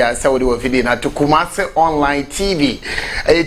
ya Saudi wa fidi na Kumasi online TV.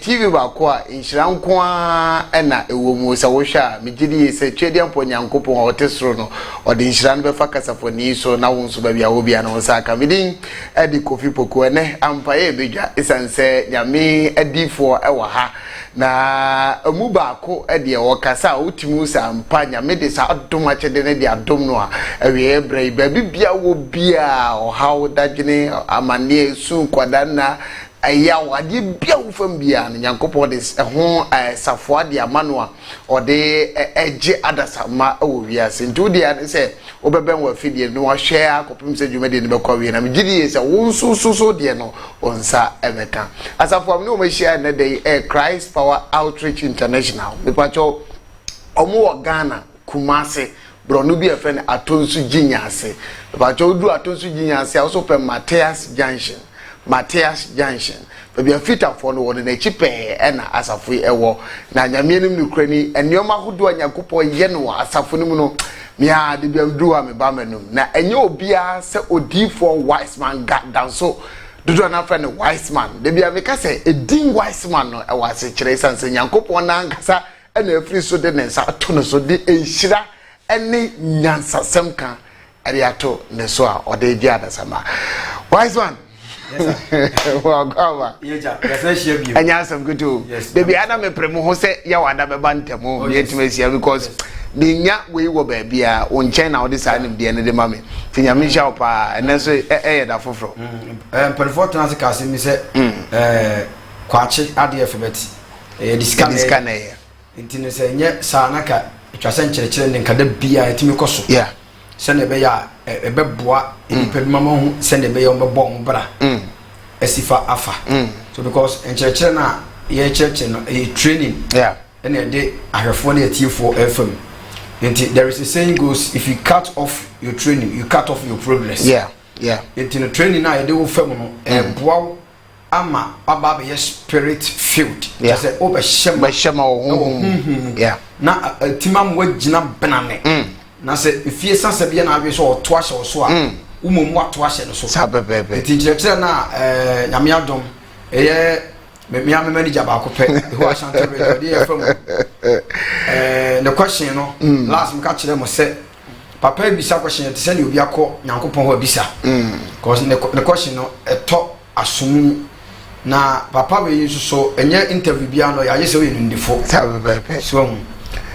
TV ba kwa inshira nkwa na ewo mu sa wo hwa megidi se twedi ampo nyankopon hotesro no odi inshira no be fa kasafoni so na wonso ba bia wo bia no sa ka midin edi kofi poku ene ampa e bedwa isanse nyame adifo ewa ha na emu ba ko edi e wo kasa utimu sa ampa nyame de sa adom a chede ne de adom no a ewe ebrai ba bibia wo bia o hawo dagene amane su kwadana aya wade bia wo fam bia na nyankopon de ho safo de amano a ode eje adasa ma wo wiase nti odi ade se obeben wa fidie no wa share akopim se dwumade ne bekwa wi na megidi se wo so de no onsa emeka asafo am no ma share na dey Christ Power Outreach International me pacho omo wo Ghana Kumasi Bronu bi efe ne Atonsu Ginyase pacho du Atonsu Ginyase also pe Matthias Junction baby afita for no won na chipe na asafo ewo na nyame nim ne krani enioma hodo anyakopo ye no asafo nim no mia de bia du wa me ba manum na enye obia se odifo wise man dan so dodo na fa ne wise man de bia me ka se edin wise man no e wa se kire sanse nyakopo na nkasa na afri so de ne nsa to no so de enhira ene nyansa semka ariato ne so a ode dia da sama wise man. Well, go and yes, I'm good too. Baby, I don't premo who say ya wada be bantemo yet because the nya we will be on China or this item the end of the mammy. Finya Misha pa and then say that for Performance Cassim say Quachi Adiafabet discanner. Intin say yet Sanaka, it was sent children in Cadabia at Timikoso. Yeah. Send a beya a beboa in Pedmamon, send a bay on the bomb bra. Esifa afa. So because in church na ye church a training. Yeah. And a day I have phone at T4 FM. And there is a saying goes, if you cut off your training, you cut off your progress. Yeah. Yeah. Into the training now I do femono and wow ama ababe ye spirit filled. Yeah. Say over shema. Yeah. Na timam wajina banane. Na se fie sanse bia na abeso o to ahye so a umom wa to ahye no so sabebebe tinjekire na nyame adom eye me manager ba ko pe ho asante radio dey fam the question no last me ka kire mo se papa bisa question te se ne obi akọ nyankopon ho bisa because the question no eto asum na papa we so enye interview bia no ya yese we ndifo sabebebe so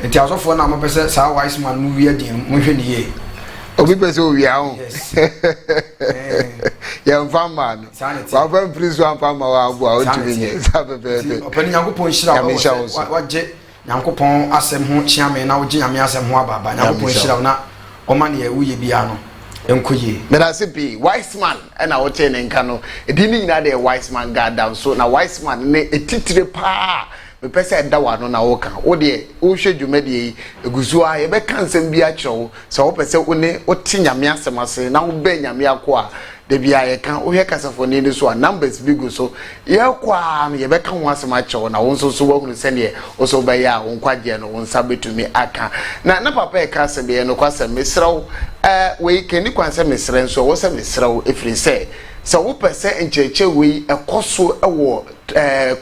enti asofo na mapese sa wise man mu wie din mu hwe niye obi pese o wia ho ya mfama no wa fa prince wa mfama wa abu a otumi nye sabebe opani yankopon hira wa je yankopon asem ho chiame na wo je nyame asem ho ababa yankopon hira na o ma ne wuye bia no enkoye merasipi wise man na wo te ne nka no edini nyina de wise man god down so na wise man ne etitire pa me pese da wa no na wo kan wo de wo hwe dwumade eguzu a ye be kan sem bia kyewo so wo pese wo ne wo ti nyame asem ase na wo be nyame akwa de bia ye kan wo hwe kasafoni ni so a numbers bigu so ye kwa ye be kan wo asem akyewo na wo nso so wo hunu se ne wo so be ya wo nkwaje no wo nsa betumi aka na papa e ka se be no kwa se mesrew we keni kwa se mesre nso wo se mesrew efri se so wo pese encheche we ekoso ewo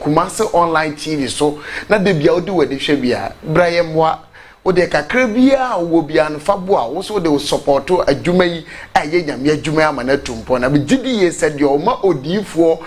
Kumasi online TV so na de bia odi wadi hwe bia brayem wa ode kakra bia wo bia no fabo a wo so de support adwuma yi aye nyame adwuma amana tumpo na bigidi ye said yo ma odifo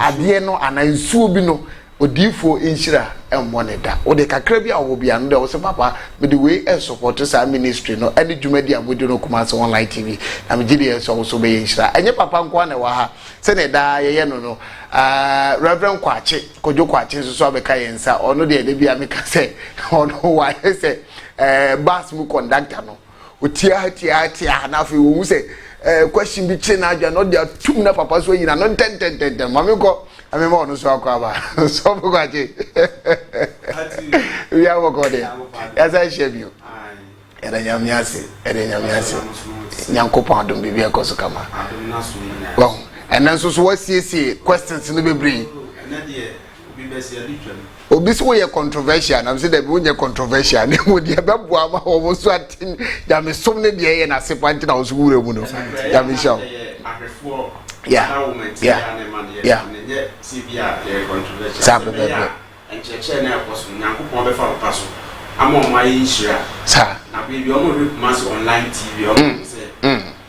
ade no anansuo bi no odifo inshira emmoneda ode kakra bia wo bia no de wo se papa me de we support sa ministry no ade dwumadi amodi no Kumasi online TV na bigidi so so be inshira enye papa nko na wa ha se ne da ye no Reverend Kwachi Kojo Kwachi so abeka yensa ono de bia me ka se ono wa se bus mu conductor no otia na fe wo se question bi che na adwa no de atum na papa so yina no ten mami ko ame mo no so akwa ba so bu Kwachi we are work there as I share you era nyamiase nyankopon adom bibia ko so kama wow and then so what see questions no be bring obi so ye controversial am say that we controversial na mo dia bebo ama wo so atin ya me som ne dia ye na sepa ntina wo so wure mu no ya me show for yeah yeah yeah and cheche na ekoso nyankopon be fa paso ama o mai nhira sa na baby o mo rekumas online tv o say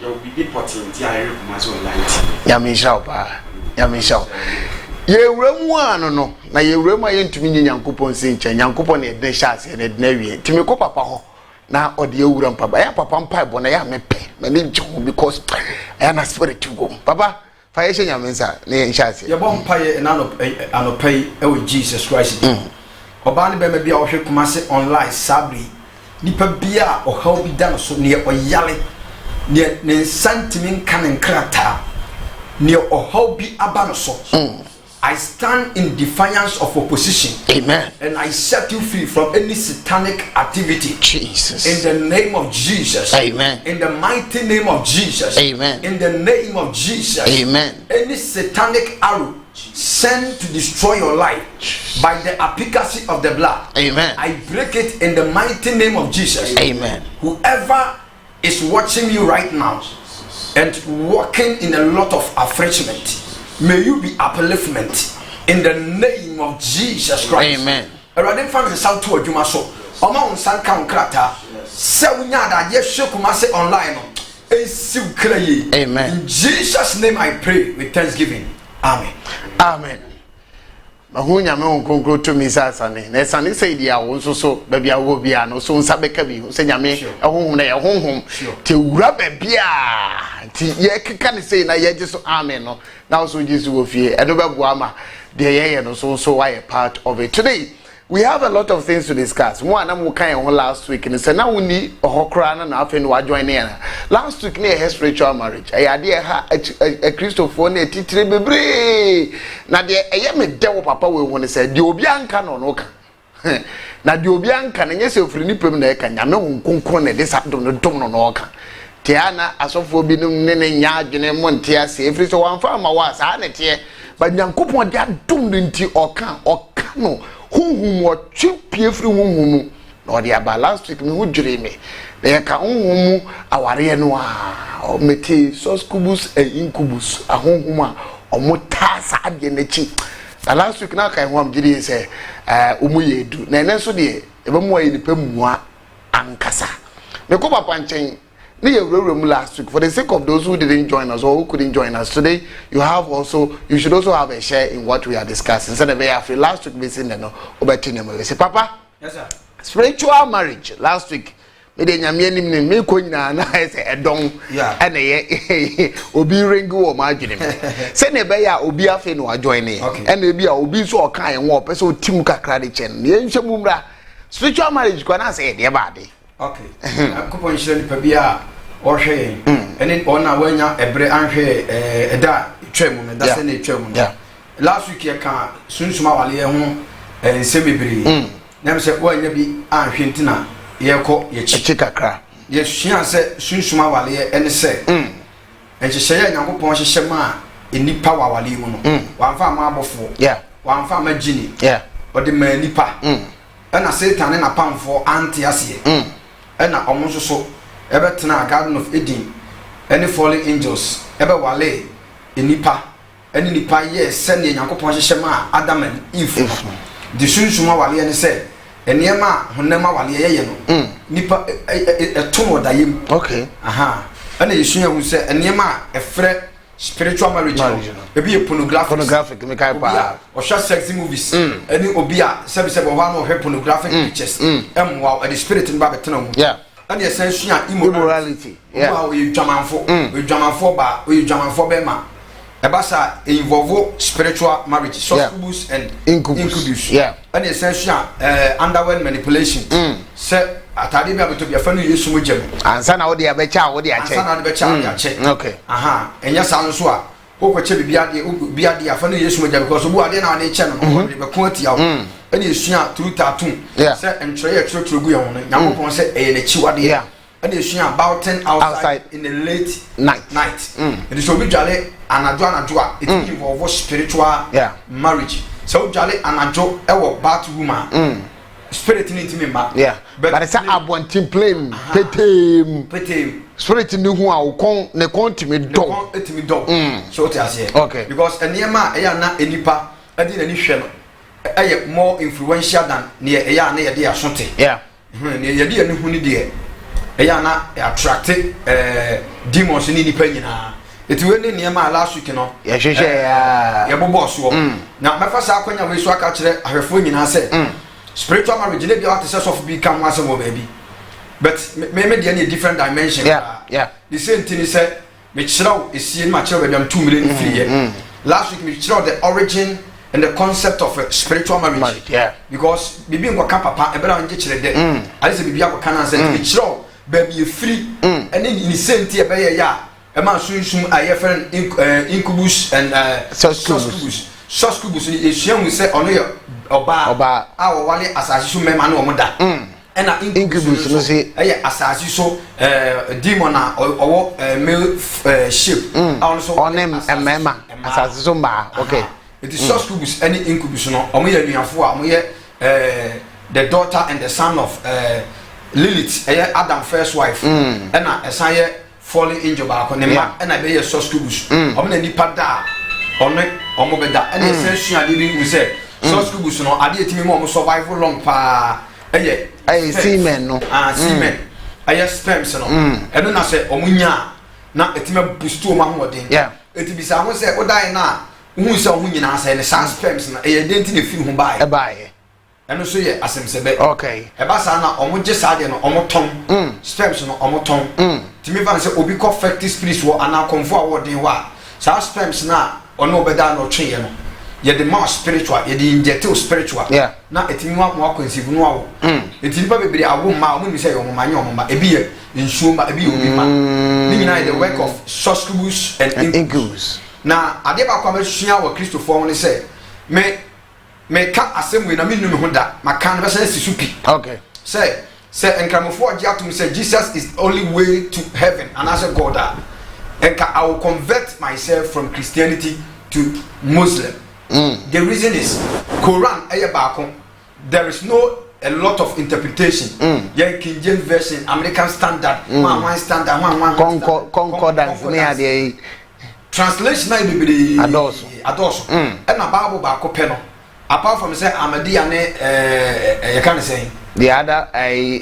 you will be reporting ti I rekumas online tv ya me nhira pa ya me nhira ye wuramu ano no na ye wuramu aye ntumi nyi nyankopon se nche nyankopon na de hyase na de na wie timi ko papa ho na ode ewuram papa ya papa mpa bo na ya mepe na ne njo because I na spirit to go papa fa ye shenya mensa na ye hyase ye bon pa ye na no pay e with Jesus Christ oba ne be me bia o hwe Kumasi online sabri nipa bia o haw bi da no so ne o yale ne santimi nka ne nkrata ne o haw bi aba no so I stand in defiance of opposition. Amen. And I set you free from any satanic activity. Jesus. In the name of Jesus. Amen. In the mighty name of Jesus. Amen. In the name of Jesus. Amen. Any satanic arrow sent to destroy your life by the efficacy of the blood. Amen. I break it in the mighty name of Jesus. Amen. Whoever is watching you right now and walking in a lot of affliction, may you be upliftment in the name of Jesus Christ. Amen. Erade fan nsan to adwuma so. Oma nsan ka nkrata. Se unya da ye hwe Kumasi online no. Ensiw kraye. Amen. In Jesus name I pray with thanksgiving. Amen. Amen. Mahunya me onkonkro to mi sasane. Na sane say dia wo nso so ba bia wo bia no so nsa beka bi se nyame ehonhom na ye honhom te wura ba bia ti ye keka ne say na ye je so amen no na so Jesus wo fie e do be bo ama de ye no so why a part of it today. We have a lot of things to discuss. One am kan ho last week and say na woni ohokra na afa no join na. Last week na spiritual marriage. Ayade ha a Christopher na titire bebre. Na de eye me de wo papa we ho ne say de obi anka no ka. Na de obi anka na nyese ofiri ni pem na e ka nyame wo nkonkron na de sa dom no ka. Tiana asofo bi ne nya adwene mo ntia se efiri so wan fa ma wa sa na tie. Ba nyankopon de adom nti oka no. Whom what cheap free womb or the aba last week me would dream me. They can whom our or mete sos cubus and incubus a home or motas at the nechi. The last week now can one did say, Umuye do. Then so dear, ever more in the Pemua Ankasa. The Copa Panching. Near room last week for the sake of those who didn't join us or who couldn't join us today. You should also have a share in what we are discussing. Instead of after last week missing no obetinemo. Say Papa, yes sir. Spiritual marriage last week. Me de nyame anim me ko nyina na say edon and ye obi ringu o ma adwene me. Say na be ya obi afi no join e. And e bia obi so o kan wo person tim kakra de chen. Ye nhwemu mra. Spiritual marriage ko na say de ba de. Okay. Akopon shire ni pabia o hwe eni ona wanya ebre anhwe eda twemu no da se na twemu no. Last week ye kan sunsuma wale ye ho nsebebere. Na se wanya bi anhwe ntina ye ko ye chi kakra. Ye hia se sunsuma wale ye ene se. Enhye Nyankopon hye ma enipa wale mu no. Wanfa ma abofo. Wanfa ma gini. Ode ma enipa. Ena Satan na pamfo anti ase. Ena omonso so ebetena Garden of Eden any fallen angels ebe wale enipa eni nipa ye sene Nyankopon hyehye ma Adam and Eve the sunsuma wale ne se eniema honema wale ye no nipa eton odayem okay ena yesunya hu se eniema efre spiritual marriage ebi e pornographic me kai pa o short sexy movies eni obi a sebe o wa no he pornographic pictures wow the spirit in ba betena mu and the essential immorality wow you jamanfo be ma ebasa involve spiritual marriage succubus and incubus and the essential underworld manipulation say atade bi abeto bi afanu Yesu mo gem ansa na wo de abecha wo de ache ansa na de becha de ache okay enya san so a okwache bi ade afanu Yesu mo gem because obu ade na ade che no de be ko atia wo ene esua through tattoo say entre ye trotro gu ye ho no Nyankopon say eye na chi wade ene esua about 10 outside in the late night it is obi dwale anajo a it involve spiritual marriage so dwale anajo e wo bathroom a spirit ni ntimi ma but it's a abwantin plane petem spirit ni hu a wo kon ne kon timi do etimi do so what I say okay because enema eya na enipa adi na ni hwe no eye more influential than ne eya na ye de asonte yeah ne ye de hu ni de eya na attract demons ni nipa nyina etiwe ne niema last week no ye hwehwe ya ye bobo so na mefa sa akwanya we so aka kire ahwefo nyina say spiritual marriage le bi what say of be come one some baby but me dey any different dimension yeah the same thing is say me chiraw esie ma chiraw be am 2 million free here last week me chiraw the origin and the concept of a spiritual marriage yeah because bibi ngwa ka papa e bera nje chire de ali say bibi akwa kana say me chiraw baby free and in the same thing e be ya e ma sunsun aye friend incubus and succubus ni ehia mu say ono ye oba awo wale asase so mema na omoda ena incubus no say eye asase so demon na owo male shape awon so onem mema asase so mba okay it is succubus any incubus no omo ye nuafo a omo ye the daughter and the son of Lilith Adam first wife ena esan ye falling angel ba ko ne ma ena be ye succubus omo na nipa da omo be da ena esan suade bi we say succubus no ade etimi mo survive long pa semen no semen sperms no eno na say omunya na etime boost o ma hoden etibisa ho say odai na hu say ho nyina say ne sperms na denti na fi ho bae eno so ye asemsebe okay ba sa na omugye saade no omoton sperms no omoton timi van say obi ko fertility spirit wo ana konfo a wo den wa sa sperms na ono obeda na otwe no ye the more spiritual ye the injective spiritual na etimi wa mo akonsivu no awo etimi pa bebere awo ma o mu say yo ma nya o ma ebi ye nsuo ma ebi obi ma ni nyina the work of succubus and incubus na ade ba kwa mesua wa Christopher won say me ka asem we na me nu me hoda maka na be say sisupi okay say enkramofo agi atum say Jesus is the only way to heaven and as a God enka I will convert myself from Christianity to Muslim. The reason is Quran there is a lot of interpretation. Yeah, King James version, American standard, one standard, concordance. Translation na be adoso. And a Bible ba ko peno. Apart from say Ahmadiyya ne you can say the other a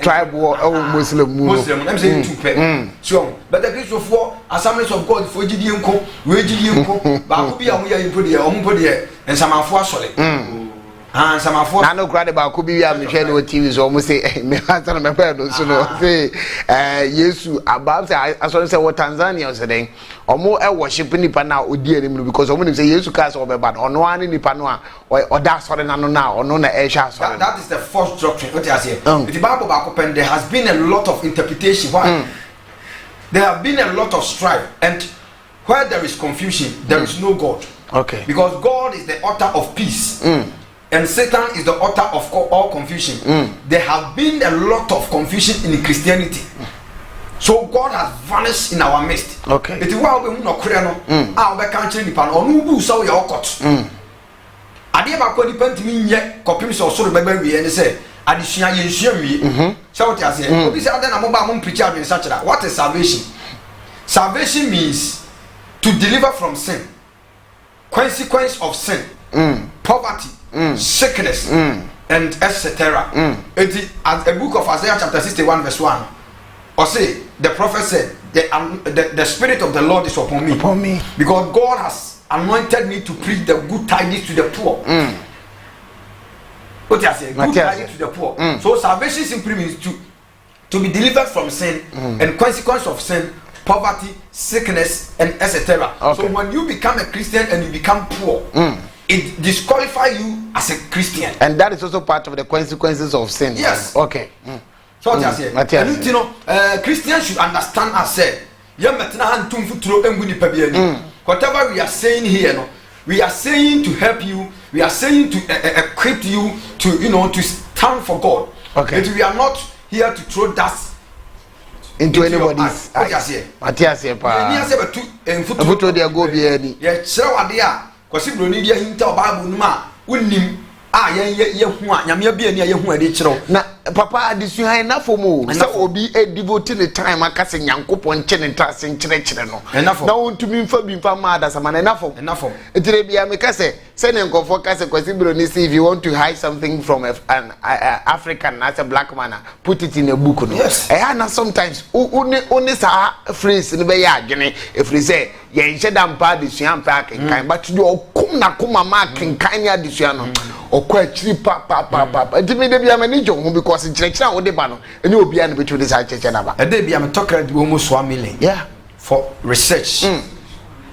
tribe or Muslim I'm saying two pe so but the Christopher Assemblies of God for GDNko we GDNko ba ko bia mo ya impo de ompo de ensamafo asole ensamafo na no grade ba ko bia me hwe no TV so mo say me answer me pa do so no say Yesu about say asole say what Tanzania so den omo worship nipa na odi anim because omo nim say Yesu ka say obeba ono ani nipa no a oda asole na no na ono na ehwa asole that is the first doctrine what you say the Bible ba ko pen there has been a lot of interpretation why there have been a lot of strife and where there is confusion there is no God okay because God is the author of peace and Satan is the author of all confusion there have been a lot of confusion in Christianity so God has vanished in our midst okay it is why we no kure no a we kan kire nipa no onu bu so ye okot ade ba ko nipa ntimi nye kopim so soro baba wie ne say adesua ye nsua wie so what you say obi say ade na mo ba mo preach adwen sa kira what is salvation means to deliver from sin consequence of sin poverty sickness and etc it as a book of Isaiah chapter 61 verse 1 or say the prophet said the spirit of the Lord is upon me because God has anointed me to preach the good tidings to the poor what you say good tidings to the poor so salvation simply means to be delivered from sin and consequence of sin poverty sickness and etc so when you become a Christian and you become poor it disqualifies you as a Christian and that is also part of the consequences of sin yes okay so what I say and you know Christians should understand as said ya metna hantum futuro engu ni pabiani whatever we are saying here no we are saying to help you we are saying to equip you to to stand for God okay but we are not here to throw dust into anybody's what I say Matias pa ni ase betu futuro de go bia ni ye kire wade a kwasi broni dia hinta Bible numa unnim a ye hu a nyame bia ni ye hu ade kire na papa adesua enough for mo say obi devote the time aka se Nyankopon che ne ntase nkyere no na wontumi mfa bi mfa ma adasa man enough etire bia me ka se ne nkofo ka se kwasi bro ni see if you want to hide something from an African as a black man put it in a book no na sometimes only sa phrase no be ya adwene efri say ye nche da mpa adesua mpa kan but you okum na kuma ma kan ni adesua no okwa chiri pa ntimi de bia mani jo ho because nkyerɛkyerɛ a wode ba no ene obia ne betu de sa kyerɛkyerɛ na ba e de bia me tokra de almost 1 million for research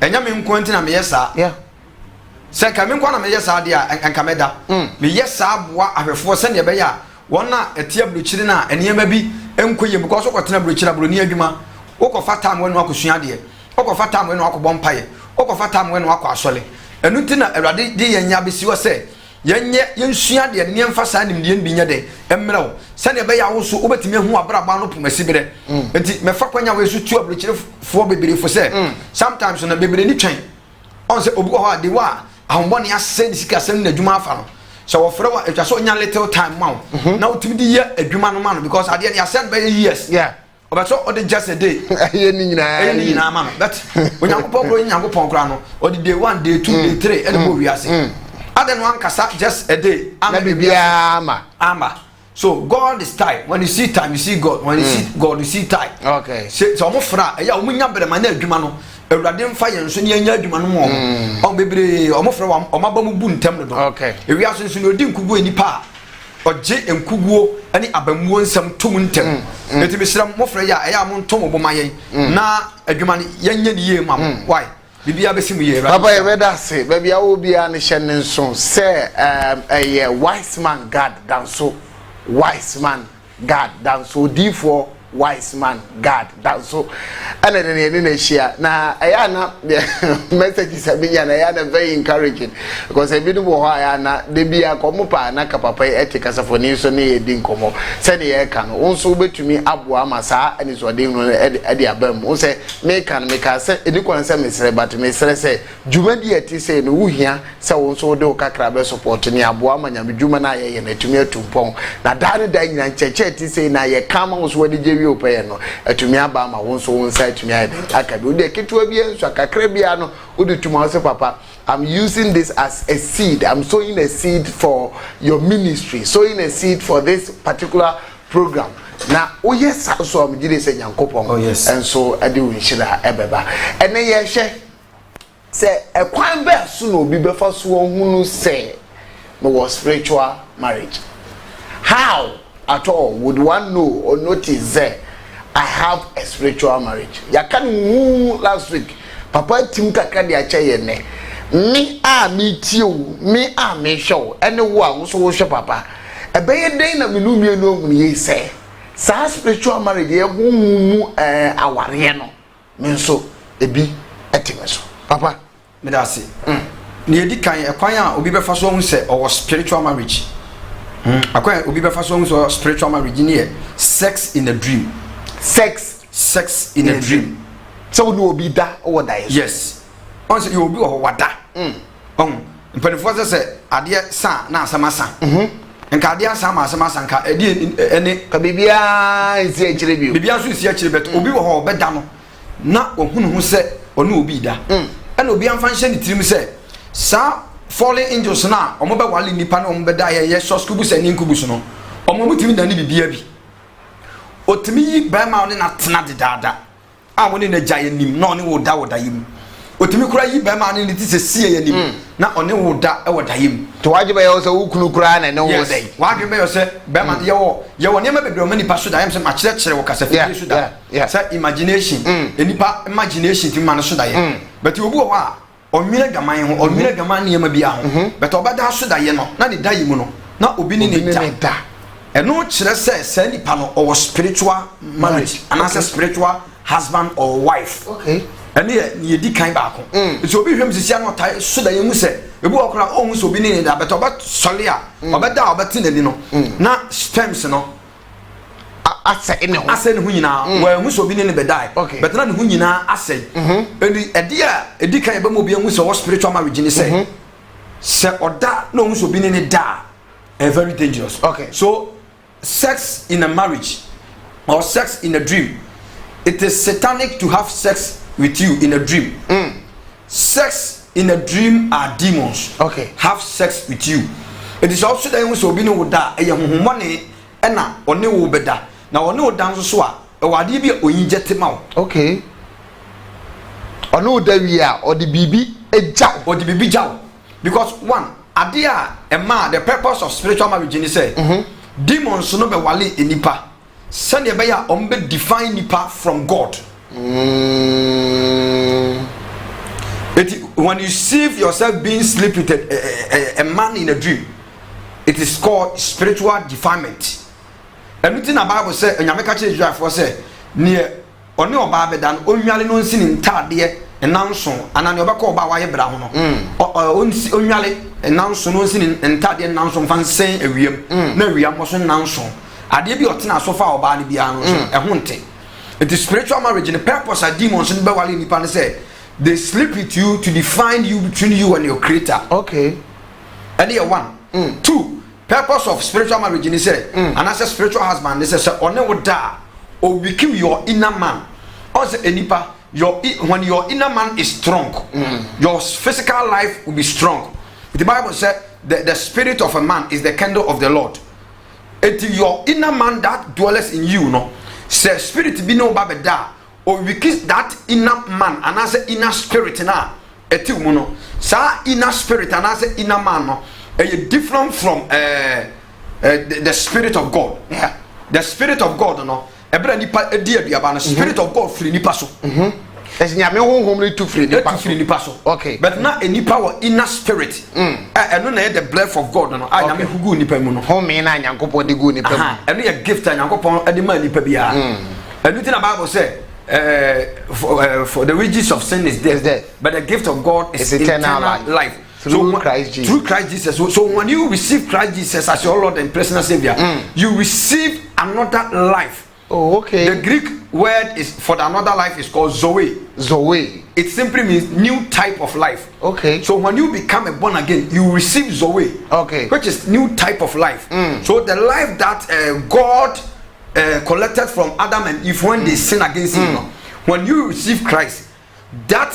enya me nko ntina me yesa se ka me nko na me yesa de a enka meda me yesa aboa ahwefo se ne be ya wona etia blochiri na enema bi enkoye because okotena blochiri abro ni adwuma okofa time wenu akosua de okofa time wenu akobɔ mpaye okofa time wenu akɔ enu ntina awrade de yenya besi wo se yenye yensua de ne mfa saa nimde bi nya de emmerɛw se ne be ya wo so obetimi hu abraba no pomasi bere enti me fa kwanya we so tu abrochire fo bebere fo se sometimes na bebere ni twɛn on se obi ho ade wa ahombo ne ase sika sem na adwuma afa no so wo frɛ wa etwa so nya little time ma na otimi di ye adwuma no ma no because ade ne ase be years obeso ode just a day aye ni nyina ma no but onyankopɔn bro nyankopɔn kra no ode day 1 day 2 day 3 ene bo wiase aden one kasa just a day na bibia ama so God is time. When you see time you see God, when you see God you see time. Okay, so omo fra eya omo nya bere ma na adwuma no awurade mfa ye nso ne nya adwuma no mo o bebre omo fra omo ba mu bu ntem no do. Okay, ewi aso nso no di nkuguo enipa oje enkuguo ani abamuo nsam tom ntem eti besira mo fra ya eya mo ntom obo yen na adwuma ne yenya ne ye mam why bibia besimu ye papa ye weda se bibia wo bia ne hye ne nso say a wise man God danso wise man God danso D4 wise man God danso ana de ne hia na aya na messages abinya na aya na very encouraging because e bi no bo ha aya na de bia komo pa na kapapa etika safoni so ne ye din komo se ne ye ka no wonso betumi aboa masa ani so de no e de abam wo se me kan me ka se edi kon se me sere but me sere se juma di eti se no wuhia se wonso de kakra be support ni aboa ma nyame juma na ye na tumi atumpon na dare da nyina ncheche eti se na ye kama wo so de jewi opeye no atumi aba ma wonso wonsa atumi aye akabi ode ketua bi enso akakra bia no ode tuma se papa I'm using this as a seed. I'm sowing a seed for your ministry, sowing a seed for this particular program. Now, oh yes, so I'm just saying Yankopon. Oh yes. And so I do inshira ebeba. And then yeah, say a kwan be so no bi be fa so hunu say no was spiritual marriage. How at all would one know or notice that I have a spiritual marriage? Ya kan last week papa tim kakra de acha ye ne me a me tio me a me show ene wo a wo so wo hwe papa ebe ye den na me no mie no hunu ye say sa spiritual marriage ye ho mu aware no me nso ebi etime so papa me da se ne edi kan ekwan a obi be fa so hu se o spiritual marriage akwan obi be fa so hu so spiritual marriage ne sex in a dream. Sex in a dream. So no obi da o da yes on say you obi o wada mpanifo say ade sa na asama sa nka ade asama nka ade ene ka bibia nsi akire bio bibia so nsi akire bet obi wo ho beda no na ohunu hu say ono obi da ena obi amfa nhye ni tirim say sa fallen angels na omo be wale nipa na omo beda ye so skubu say ni nkubu so no omo mutimi da ni bibia bi otimi yi ba ma oni na tena de dada a woni na gya yanim na oni wo da yim otimi kura yi ba ma oni ni ti se sie yanim na oni wo da e wo da yim to waje ba yo se ukunu kura na ne wo da yi waje ba yo se ba ma ye wo ne ma bebre o mani pa so da yim se ma kire wo kasa fi so da say imagination enipa imagination ti ma no so da ye but obi wo a onwire gaman ho onwire gaman ne ma bia ho but obada so da ye no na de da yim no na obi ni ne da eno kire say nipa no or spiritual marriage and as a spiritual husband or wife. Okay. And ye di kan ba ko so obi hwem sisi an otai so da yemu se ebi okra ohun so obi ni da but oba sole a obeda obeti nani no na stems no ase ne ho nyina wa hu so obi ni bedai but na ne hu nyina ase edi edi kan ba mo obi hu so spiritual marriage ni se oda na hu so obi ni da very dangerous. Okay. So sex in a marriage or sex in a dream, it is satanic to have sex with you in a dream. Sex in a dream are demons. Okay. Have sex with you. It is also that when be no da e money na one wo beda na one wo dan so a e wade bi oyinjete ma wo. Okay. Ono da wi a odi bibi ejaw, odi bibi jaw. Because one ade a ma the purpose of spiritual marriage ni say demons no be wale enipa sane be ya on be define nipa from God. When you see yourself being sleep with a man in a dream, it is called spiritual defilement. Anything the Bible say, nyame ka kire Israel for say, near one oba bedan onwale no nsi ni ntade enanso anane obeka oba wa ye bra ho no. Onsi onwale enanso no nsi ni ntade enanso mfa nsen awiem na awia mo so nanso. Ade bi otena so fa oba ne bia no so ehwo nte. It is spiritual marriage. The purpose of demons in be wale nipa ne say they sleep with you to define you between you and your creator. Okay. And here one. Two, purpose of spiritual marriage is say, and as a spiritual husband, they say, on would die or we kill your inner man. Also, enipa, when your inner man is strong, your physical life will be strong. The Bible said the spirit of a man is the candle of the Lord. It your inner man that dwells in you, no, say spirit be no babeda. Or we kiss that inner man and as an inner spirit na etimuno sa inner spirit and as an inner man no different from the spirit of God. Yeah. The spirit of God no ebra nipa edi aduaba no spirit of God free nipa so. Nyame honhom ni tu free nipa so. Okay. But na a nipa wa inner spirit. Eno na the breath of God no a nyame hugu nipa mu no. Home na nyankopon de gu nipa mu. Eno ye gift nyankopon ede ma nipa bia. Eno ti na Bible say for the wages of sin is death, but the gift of God is eternal life. Through Christ Jesus. Through Christ Jesus. So when you receive Christ Jesus as your Lord and personal Savior, you receive another life. Oh, okay. The Greek word is for the another life is called Zoe. Zoe. It simply means new type of life. Okay. So when you become a born again, you receive Zoe. Okay. Which is new type of life. So the life that God collected from Adam and Eve when they sin against him. When you receive Christ, that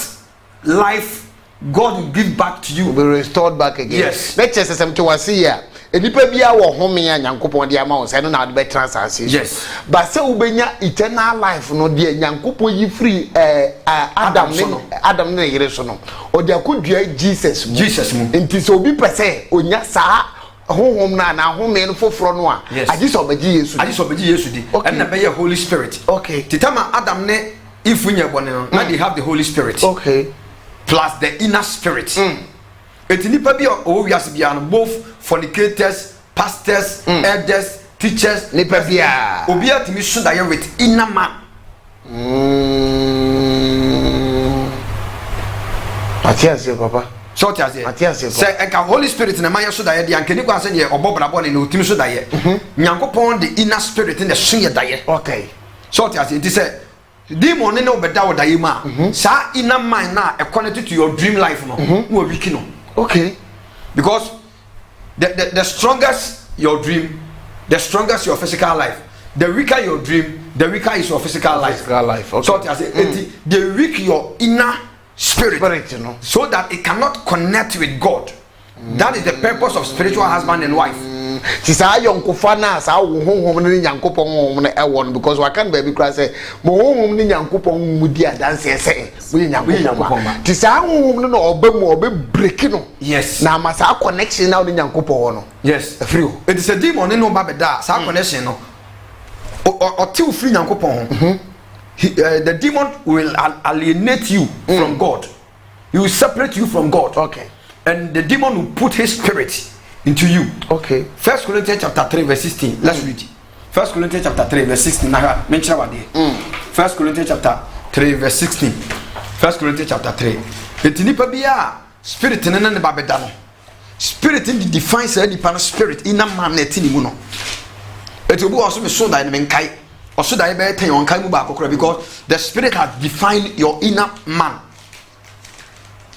life God will give back to you. Will be restored back again. Yes. Let's just say to us here. Enipa bia wo home ya nyankopon de ama wo say no na de better transaction. Yes. But say ubenya eternal life no de nyankopon yi free Adam ne yere so no. O de akodua Jesus mu. Enti so obi pese onya saa honhom na home no foforo no a agi so obeji Yesu di and na be Holy Spirit. Okay. Titama Adam ne if we bone no na they have the Holy Spirit. Okay. Plus the inner spirit. Eti nipa bi o wiase bia no both fornicators, pastors, elders, teachers, nipa bia obi atimi so da with inner man. Matias papa. So Matias say enka Holy Spirit na man so da ye de anka ni kwa say de obobrabo ne otimi so da ye. Nyankopon the inner spirit in the so ye da ye. Okay. So it is say demon no beda wo da ye ma. Sa inner mind na e connected to your dream life no. Wo wiki no. Okay. Because the strongest your dream, the strongest your physical life. The weaker your dream, the weaker is your physical life. Okay. So I say the weak your inner spirit, you know, so that it cannot connect with God. That is the purpose of spiritual husband and wife. Ti sa yonkofa na sa wo honhom ne nyankopon honhom na e won because wa kan ba bi kra say mo honhom ne nyankopon mu di adanse ese mo nyankopon ti sa honhom no oba mu oba break no. Yes. Na ma sa connection na ne nyankopon no. Yes. Free. It is a demon no ba beda sa connection no. O ti free nyankopon. The demon will alienate you from God. He will separate you from God. Okay. And the demon will put his spirit into you. Okay. 1 Corinthians chapter 3 verse 16. Let's read it. 1 Corinthians chapter 3 verse 16. Now mention what there. 1 Corinthians chapter 3 verse 16. 1 Corinthians chapter 3. Eti nipa bia spirit nene ne ba beda no. Spirit in the defines any pan spirit in a man na tini mu no. Eti obi also be so da ne menkai. Also da be ten on kai mu ba kokora because the spirit has defined your inner man.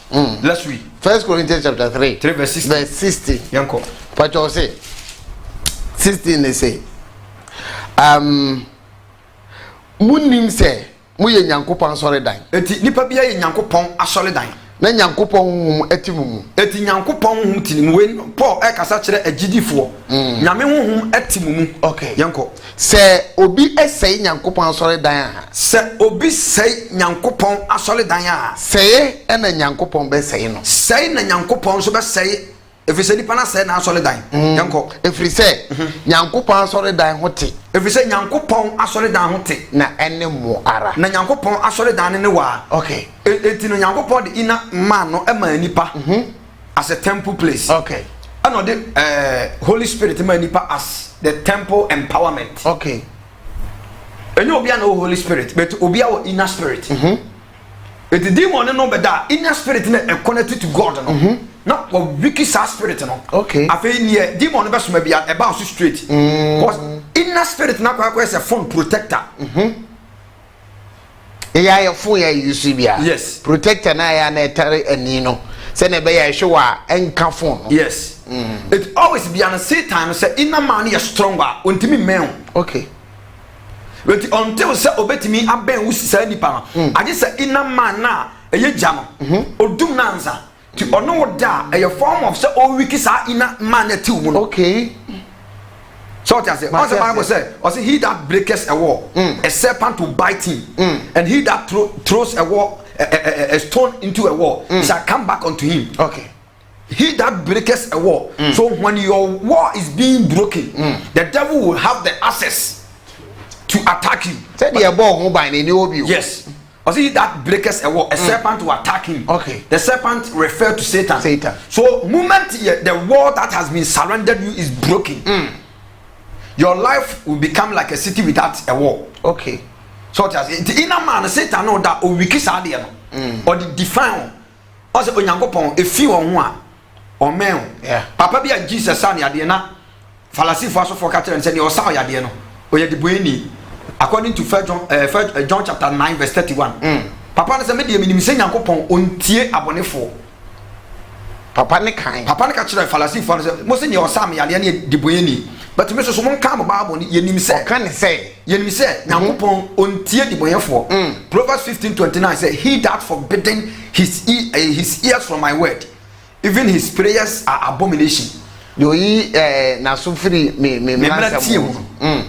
Let's read 1 Corinthians chapter 3 verse 16. Verse 60. Yanko. Pacho say 16 they say Munim se muye Nyankopon sore dan. Eti nipa bia ye Nyankopon asole dan. Na Nyankopon hum etimumu. Eti Nyankopon hum tinimu we Paul e kasa kire agidifo. Nyame hum etimumu. Okay. Yanko. Se obi esei Nyankopon sore dan a. Se obi sei Nyankopon asole dan a. Sei e na Nyankopon be sei no. Sei na Nyankopon so be sei. Efise nipa na sei na asole dan. Yanko. Efrise Nyankopon asole dan hote. Efise Nyankopon asole dan hote. Na ene mo ara. Na Nyankopon asole dan ne wa. Okay. Eti no Nyankopon de ina man no e ma nipa. As a temple place. Okay. And the Holy Spirit ma nipa as the temple empowerment. Okay. And you be no Holy Spirit, but obi our inner spirit. But the demon no be that inner spirit na connected to God no. Not what wicked spirit no. Okay. Afi near demon be so be about straight. Because inner spirit na kwa is a phone protector. Ya ya phone ya use bia. Yes. Protector na ya na etare ani no. Se na be ya hwe wa enka phone. Yes. It always be an Satan say inner man is stronger untimi men. Okay. But until say obetimi aben usisa nipa no. I just say inner man na eye jam. Odum na ansa. Ti ono da a form of say o wiki sa inner man na tiw mu no. Okay. So what I say, what the Bible say, or say he that breaketh a wall, a serpent will bite him, and he that throws a wall, a stone into a wall, shall come back unto him. Okay. He that breaketh a wall. So when your wall is being broken, the devil will have the access to attack you. Say the ball who by any obi. Yes. Or see that breaketh a wall, a serpent will attack him. Okay. The serpent refer to Satan. Satan. So moment the wall that has been surrendered you is broken. Your life will become like a city without a wall. Okay. So the inner man Satan know that o wiki sade no. Or the define. Also onyankopon efi won ho a o men. Yeah. Papa bia Jesus san ya de na falasifo asofo ka kire nse ne o sa ya de no. O ye de boeni. According to 1 John chapter 9 verse 31. Papa ne se me de minim se nyankopon ontie abonefo. Papa ne kan. Papa ne ka kire falasifo ne se mo se ne o sa me ya de ne de boeni. But me so mon come Bible ni yenim se kan say yenim se nyankopon ontie di boyefo. Proverbs 15:29 say he that forbidden his ears from my word, even his prayers are abomination. Yo yi na so free me mratim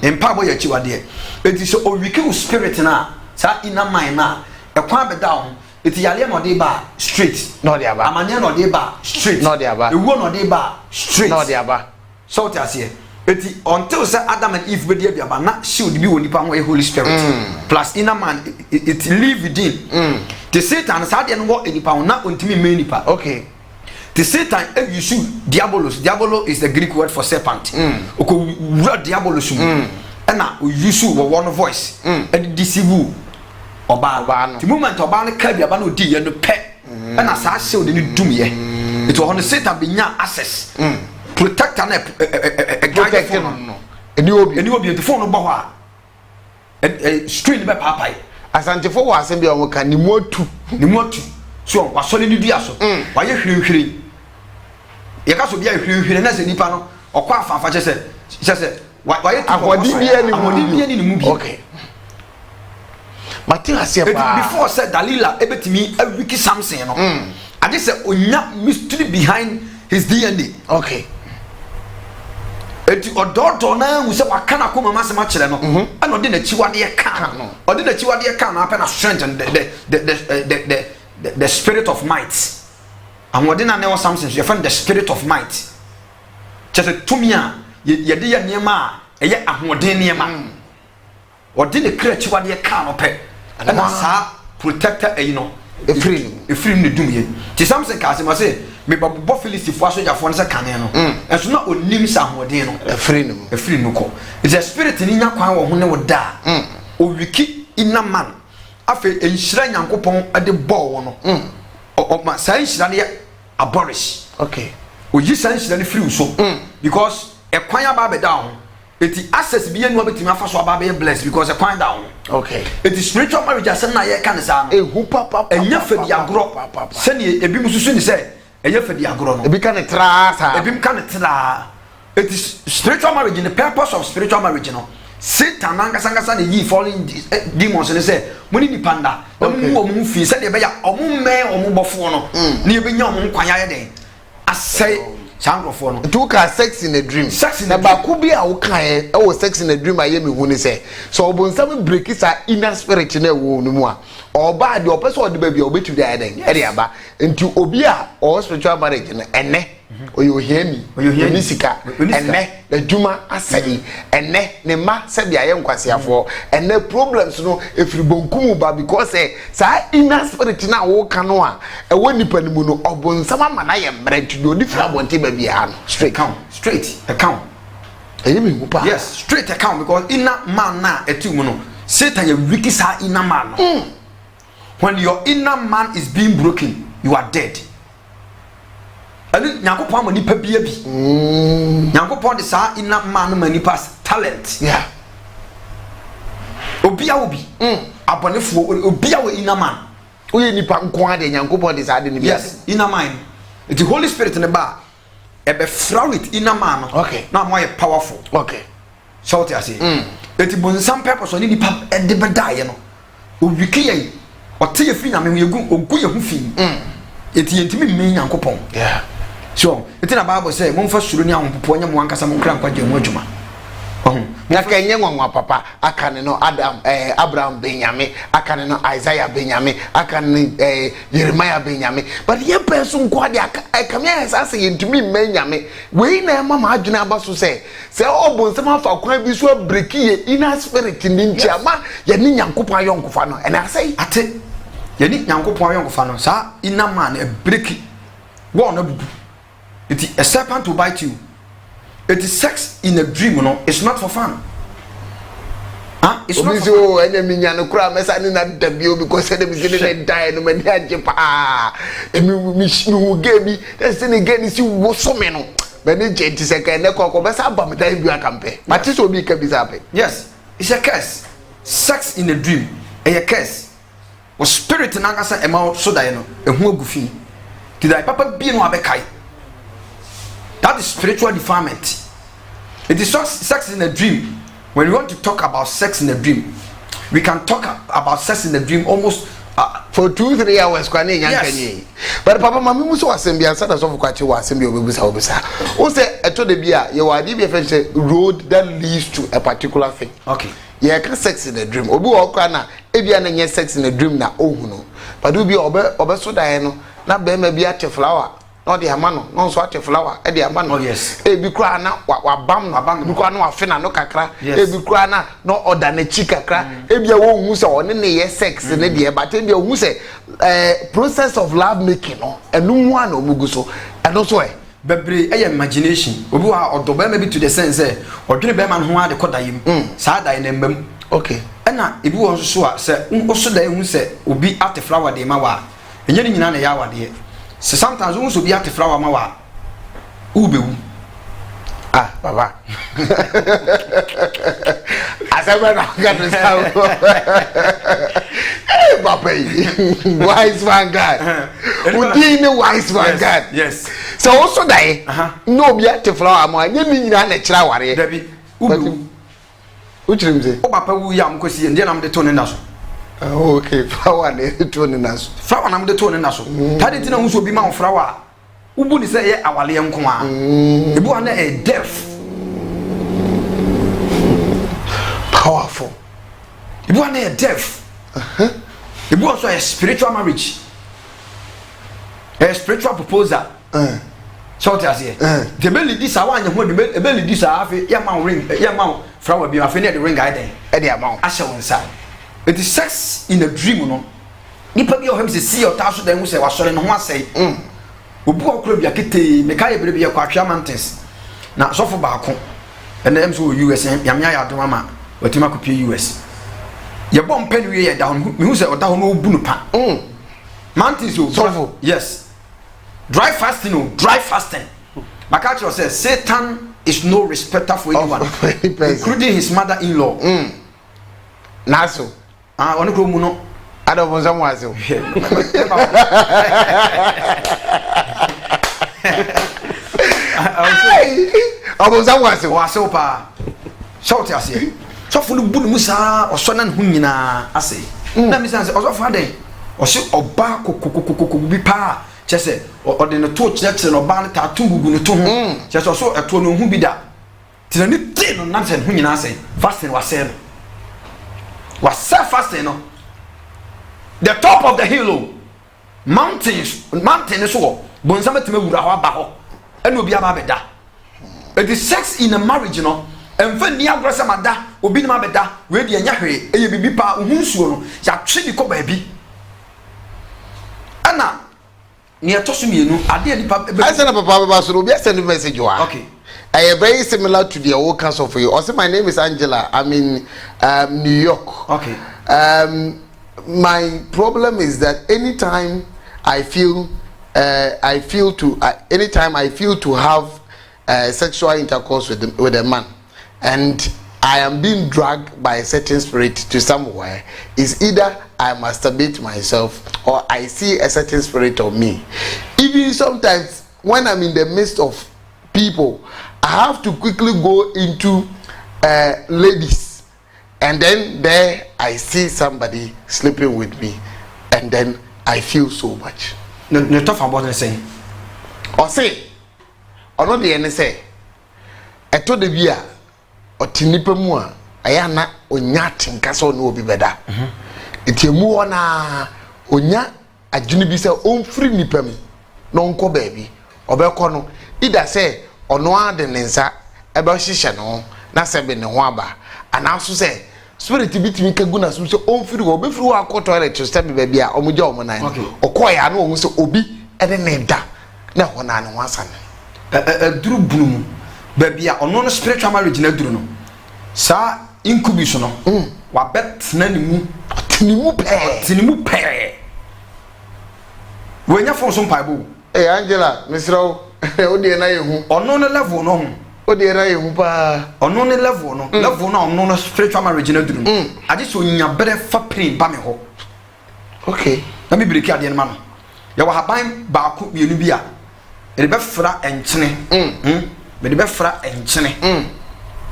empa boy achiwade enti so o wiki spirit na sa inner mind na e kwa be down eti yale no dey ba straight no dey aba amane no dey ba straight no dey aba ewo no dey ba straight no dey aba so what I say eti until say Adam and Eve be dey aba na shield bi woni pa ho Holy Spirit plus inner man it live within the Satan sa dey no wo enipa ho na ontimi me nipa. Okay. The Satan you shoot diabolos. Diabolo is the Greek word for serpent. Oko diabolos and now you shoot one voice and deceive oba. The moment oba ne ka bia ba no di ye no pe and as I say the dum ye. It was on the Satan be nya access. Protect and protect no. Eni obi the phone no ba ho a screen be papai. Asantefo wa asem bia o ka ni motu. So wa sole ni dua so. Wa ye hwirihwiri. Ye ka so bia hwirihwiri na se nipa no okwa afafa che se wa ye ahodi bia ni mu bi. Okay. Mati asia pa. Before said Dalila ebetimi awiki Samson no. I just say onya mystery behind his DNA. Okay. Eti ododo na hu se waka na koma masema kire no. And odi na chiwade ye ka no. Odi na chiwade ye ka na ape na strength and the spirit of might. And what didn't know something, you find the spirit of might. Just a tumia, ye dear near ma, a yet a more near man. Or did a creature what ye can't pay. And I protector, you know, a free the doom. Tis something Casim say, maybe Boffilis if was your phones a cannon. And so not with names are more than a free no call. It's a spirit in your choir who never die. Or we keep in a man. Afe enhyira Nyankopon ade ball no o ma san hyira ne abolish. Okay. O yi san hyira ne free so because e kwan aba be down eti access bi enu abetimi afa so aba be blessed because e kwan down. Okay. Eti spiritual marriage asen na ye kan sa no ehu papa enya fadi agro se ne ebi mususu ni se enya fadi agro no ebi kan tra sa ebi kan tra. Eti spiritual marriage, the purpose of spiritual marriage no Satan nankasa na yi falling demons ne say money ni panda na mu fi say de be ya omu me omu bofo no na ye benya omu kwanya ye den asai sangrofo no to ka sex in a dream na ba ku bi a wo kan e wo sex in a dream aye me hu ni say so obonsam break sa inner spirit na wo no mu a oba de opese ode ba bi obetu de aye den e de aba nti obi a o spiritual marriage na ene oyo hiami sika ene the juma asai ene ne ma se bia ye nkwasiafo ene problems no efiri bonkum ba because sa inner spirit na wo kan no a e woni panimu no obonsam ama na ye mrent do di fra bonte ba bia no straight account eyi me hupa yes straight account because inner man na etumu no Satan ye wiki sa inner man no when your inner man is being broken you are dead. Nyankopon ma nipa bia bi Nyankopon de sa ina man ma nipa talent yeah obia obi abonefo obia we ina man oye nipa nko ade Nyankopon de sa de ni bia yes ina man the Holy Spirit ne ba e be flow it ina man okay na mo ye powerful okay so what I say it bonsam purpose on nipa e de be dae no o wiki yen o te ye fi na me egu ogu ye hu fi eti yentimi me Nyankopon yeah so it's in a Bible say momfa suru ni ahompopo nya mo ankasa mo kra nkwaje mo adwuma na kenye nwanwa papa akane no Adam Abraham Benyame akane no Isaiah Benyame akane Jeremiah Benyame but ye person nko ade akamya asase yentumi Benyame we na mama adwuna abaso say obonsem afa kwan bi so break ye inner spirit ni ntiama ye ni Nyankopon ayonkofa no and I say ate ye ni Nyankopon ayonkofa no sa inner man e break wo na bubu. It is a serpent will bite you. It is sex in a dream, no. It's not for fun. It's not for fun. Enemy nyano kura mesa ni na debio because they begin die no many ajepa. Emi mi gemi. That's the again is you wosome no. Beni jenti seka ne kokko besa abam dai bi akampe. Matisi obi ka bi sape. Yes, it's a curse. Sex in a dream, a curse. O spirit na ngasa ema so dai no. Ehu agufi. Ti dai papa bi no abekai. That is spiritual defilement. It is sex in a dream. When we want to talk about sex in a dream, we can talk about sex in a dream almost for 2-3 hours. Yes. But Papa, Mammy Muso assembly and Sada of Kachi was assembly of Busa. Who said, I told the beer, you are the road that leads to a particular thing. Okay. Yeah, sex in a dream. Obu Okana, Ebian and sex in a dream na no. But do be obeso diano, not be maybe at a flower. No the amano no so ate flower e the amano oh yes e bi kra na wa bam na bam bi kra na wa fe na no kakra e bi kra na no order na chi kakra e bia wo hu se one ne ye sex ne de but e bia hu se process of love making no enu mu ana omugu so eno so bebre e imagination obi wa odoba maybe to the sense odwene be man ho ade kodayim sa dai na mbam okay na ebi wo so a se so dai hu se obi ate flower de ma wa enye ni nyina na ya wade. So sometimes we also be at the flower mawa. Ubewu. Ah, Baba. As I went hey, Papa. Wise man God. Udine wise man God. Yes. So also die. No be at the flower mawa. You mean na natural ware. Debi. Ubewu. Uchrim say. O papa wu ya mkosi and then am the tone naso. Okay, flower ne tone naso. Flower na am the tone naso. Tade tina hu so bi ma flower. Ubu ni say ye awale nko a. Ebu ana e deaf. Powerful. Ebu ana e deaf. Ebu also a spiritual marriage. A spiritual proposal. So what I say? The belly this I want you the belly this I have ya man ring ya man flower bi afeni the ring guy then. E the amount. Asha won side. It is sex in a dream no. Nipa bi o hem se see your taso then we say wa sore no ho asai. Obu okro bi akete me kai bere bi ya kwa Ahwea Mountains. Na sofo ba ko. And them so US yamya ya adom ama watima kopie US. Ye bom pen we ye down me hu say oda ho no obu no pa. Mountains so sofo. Yes. Dry fasting, no, dry fasting. Makacho says Satan is no respecter for anyone, including his mother-in-law. Naso. Oni ko mu no. Ado bon sam waso. Obon sam waso pa. Shout ya say. so for no bu no musa oso na hu nyina ase na mi say oso for den o se oba kokokokoko bi pa chese o de no to chire no ba na ta to gugu no to ho chese so eto no hu bi da ti na ni ti no na se hu nyina ase fasting was say no was fasting no the top of the hill mountain so bonsama teme wura ho aba ho ene obi aba beda it is sex in a marriage no emfa ni agresa mada obi ni ma beda we de anya hwe eye bibi pa ohunsuo no ya twe bi ko ba bi ana ni atoso mienu ade ni pa I send papa baba so obi send message wa okay very similar to the old council for you. Also, my name is Angela. I'm in New York. Okay. My problem is that anytime I feel to have sexual intercourse with a man, and I am being dragged by a certain spirit to somewhere, is either I masturbate myself or I see a certain spirit of me. Even sometimes when I'm in the midst of people, I have to quickly go into ladies, and then there I see somebody sleeping with me, and then I feel so much. No talk about the same. Or say, or not the end say, I told the via or tinipa mua, ayana onyat in castle no be better. It's a muana onya a junibisa own free nipem, non co baby, or belcono, either say, or no other than sa, about shishano, na sebe ne waba, and also say, spirit to beat me kaguna so own free or before our quarter to step baby or mujo monai, or quite no so obi and then name da. Na one and one son. Drew bloom, baby, or non spiritual marriage in a druno. Sa incubation, what bet Tinimu pair. When you found some Bible, eh, Angela, Miss Rowe, Odiana, or non level no, Odiana, or non level no, level no, non spiritual marriage in a dream. I just saw you better for pain, Bamiho. Okay, let me break out the man. You were buying Baku Unibia. The Befra and Chine, but the Befra and Chine.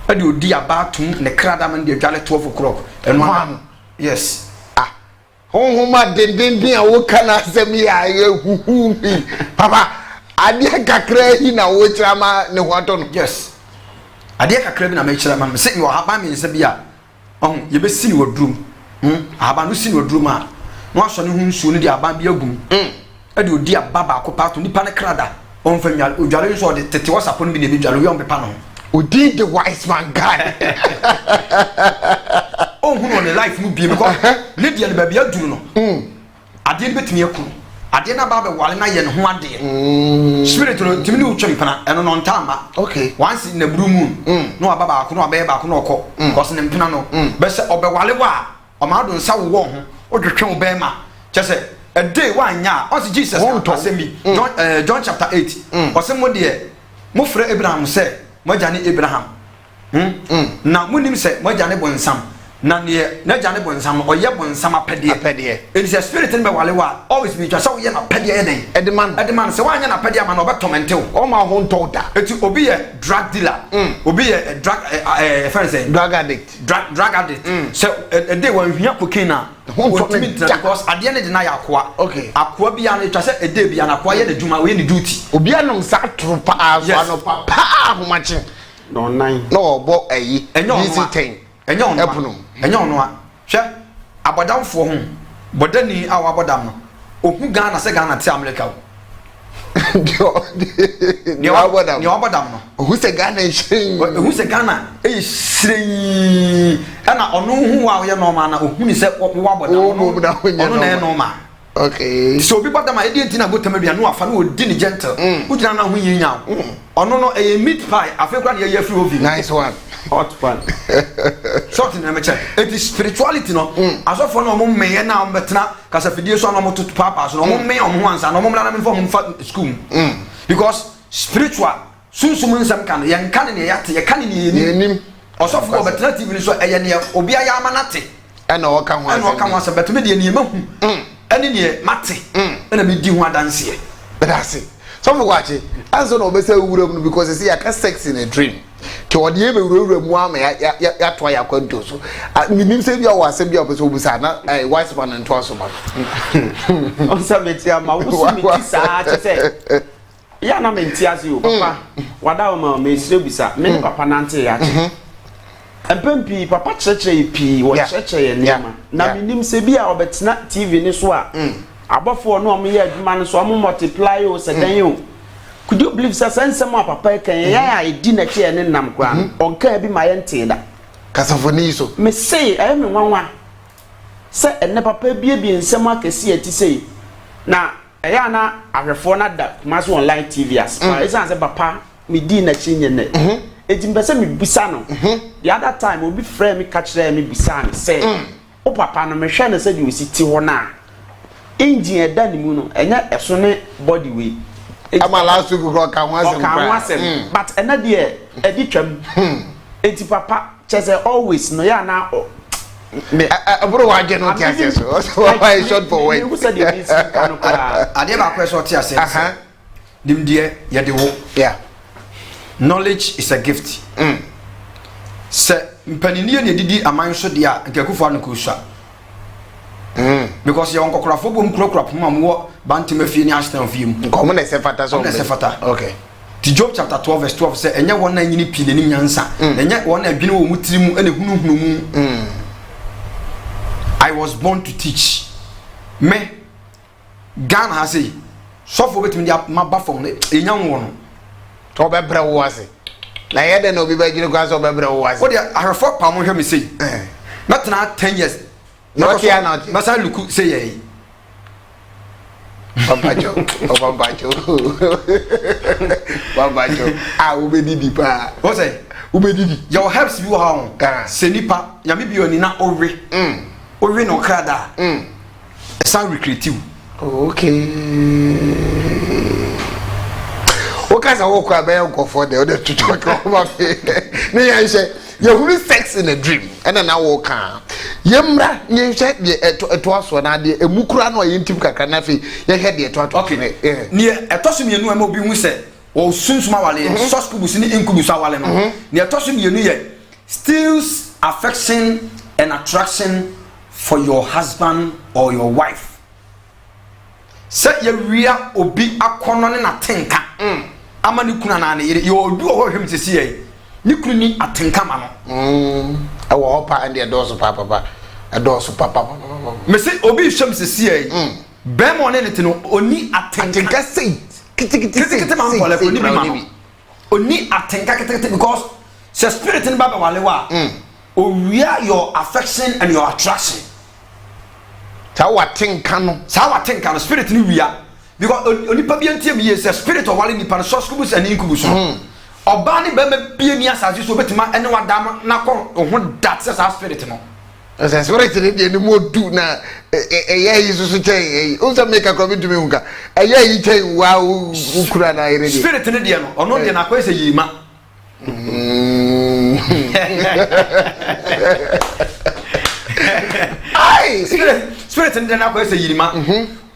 I do dear Batum, the Cradam and the Galley 12 o'clock. And one, yes. Oh, my didn't be a worker, me, Papa. I didn't crack in a watch, no one. Yes. I did a craving a mature man, saying you are by me in Sabia. Oh, you be seen your room. I have seen your room. Once on whom soon the Abambia boom. I do dear Baba Copato Nipana Crada. On from your Ujari or the Tetiwas upon me, the Jaluan Pepano. Who did the wise man God? Oh, who on the life would be because Lydia the baby, do no. I did bet me a cool. I did not baba while I and one day. Spiritual to me, Champana and on Tama. Okay. Once in the blue moon. No, Baba could not bear back no call. Costing them Pinano. Best of Bewalewa. Or Madon Sow Wong. Or the King Bema. Just a day one ya. Also Jesus won't toss me. John chapter 8. Or someone dear. Mufre Abraham said. Mojani Abraham. Now, when him say, Mojani Bonsam, Nanya, Najani Bonsam, or Yabon Sama Pedia. It is a spirit in Bewalewa, always be just so yana Pedia. At the man, so I am a Pedia man over Tomento, all my home told that. It will be a drug dealer, will be a drug addict. Drug addict. So a day when you are because at the end of the night, okay, Aqua Biana just a day be an acquired the Juma win the duty. Obianum sat through papa, much. No, 9. No, but a and no, easy thing. And yon Epunum, and yon no, share Abadam for whom, but then our Abadam, who Ghana Sagana Tamleka. Your Abadam, who's a Ghana? Who's a Ghana? Is saying, and I know who are your normal, who is said what Wabba, okay. So people that my idea didn't go to maybe a new fan who didn't gentle, who didn't know who you now. Or no, a meat pie, I feel like you're free. Nice one. Hot fun. Short in amateur. It is spirituality, no. As of no more may now, but now, because if you saw no more to papas, no more may on once, and no more than from school. Because spiritual, soon some can, young cannon, you can't name. Or so for but not even so a year, Obia Yamanati. And no come once, but maybe a name. And in here, Matti, and a bit do one dance here. But that's it. Some watch it. As an obese because you see, I can sex in a dream. to odi e be wura mu ama ya to ya kwanto so minim se bia wo asem bia obeso obusa na wise man nto so ba on sa meti ama wo si meti sa che se ya na menti ase o papa wada o ma me sire bisa me papa nante ya che empempi papa checheye pi wo checheye nema na minim se bia obetena TV ni so a abofo no om ye adwuma no so om multiply o se dan o could you believe say sensem papa kan ya edi na che ne nam kwa onka bi ma ye nte da kasafoni so me say me nwanwa se enne papa bie nsem akese ati sei na ya na ahwefo na da maso online TV as isa say papa me di na che nye ne ejimbese me bisa no the other time obi frame me catch me bisa me say o papa no me hwe na say di ositi ho na engine eda ni mu no enya eso ne body way ama last week ko ka ho asem but ena de edi twam enti papa chese always no ya na me aburo waje no tiase so why short for weight who said this kanu kwa ade ba kwese tiase dim de ye de wo yeah knowledge is a gift se mpanini ne didi aman so de a nkakufo an ko sua because yon kokrafo bom krokra poma mo bantima fie ni ashton fie mu ko mo na se fata so mo na se fata okay ti Job chapter 12 verse 12 say enye won na nyini pile ni nyansa enye won na adwene wo mutiri mu ene hunu mu I was born to teach me Ghana ha say so for wetin dia maba fom na enya wo no to be bre wo ase na ye de no bi ba jini kwa so be bre wo ase o dia ahwefo pa mo hwe me say na 10 years no kia na masa luku say ye Babajo ubedidi pa o say ubedidi your helps bi wo ha on senipa nyame bi oni na owe owe no krada san recreative okay o ka sa wo kwa be nko for the other to talk about me yan she you have sex in a dream and na wo ka yemra ye hwe de eto aso na de emukura na ye ntim kakra na fe ye hwe de eto ato okay ne eto so mienu am obi hu se o sunsuma wale soskubus ni inkubus wale no ne eto so mienu ye steals affection and attraction for your husband or your wife se ye wia obi akono ne na tenka ama ni kuna na ne ye odu o hwem sisi ye ni kunu ni atenka ma no awo hopa and the doors papa me say obi hwem sisi ye be mo ne ne no oni atenka sei kitikiti man wale ko ni bi ma oni atenka kitikiti because the spirit in baba wale wa wia your affection and your attraction ta watenka no spirit ni wia because oni pa bi antie me say spirit of wale ni pa so skubus and incubus oba ni be me bie ni asase so betima ene wadam na ko ho that say spirit no as spirit ni de ni modu na eya isusu chen unsa make a come to me unka eya yi chen wa ukura na ire de spirit ni de no ono de na ko say yima ai spirit ni de na ko say yima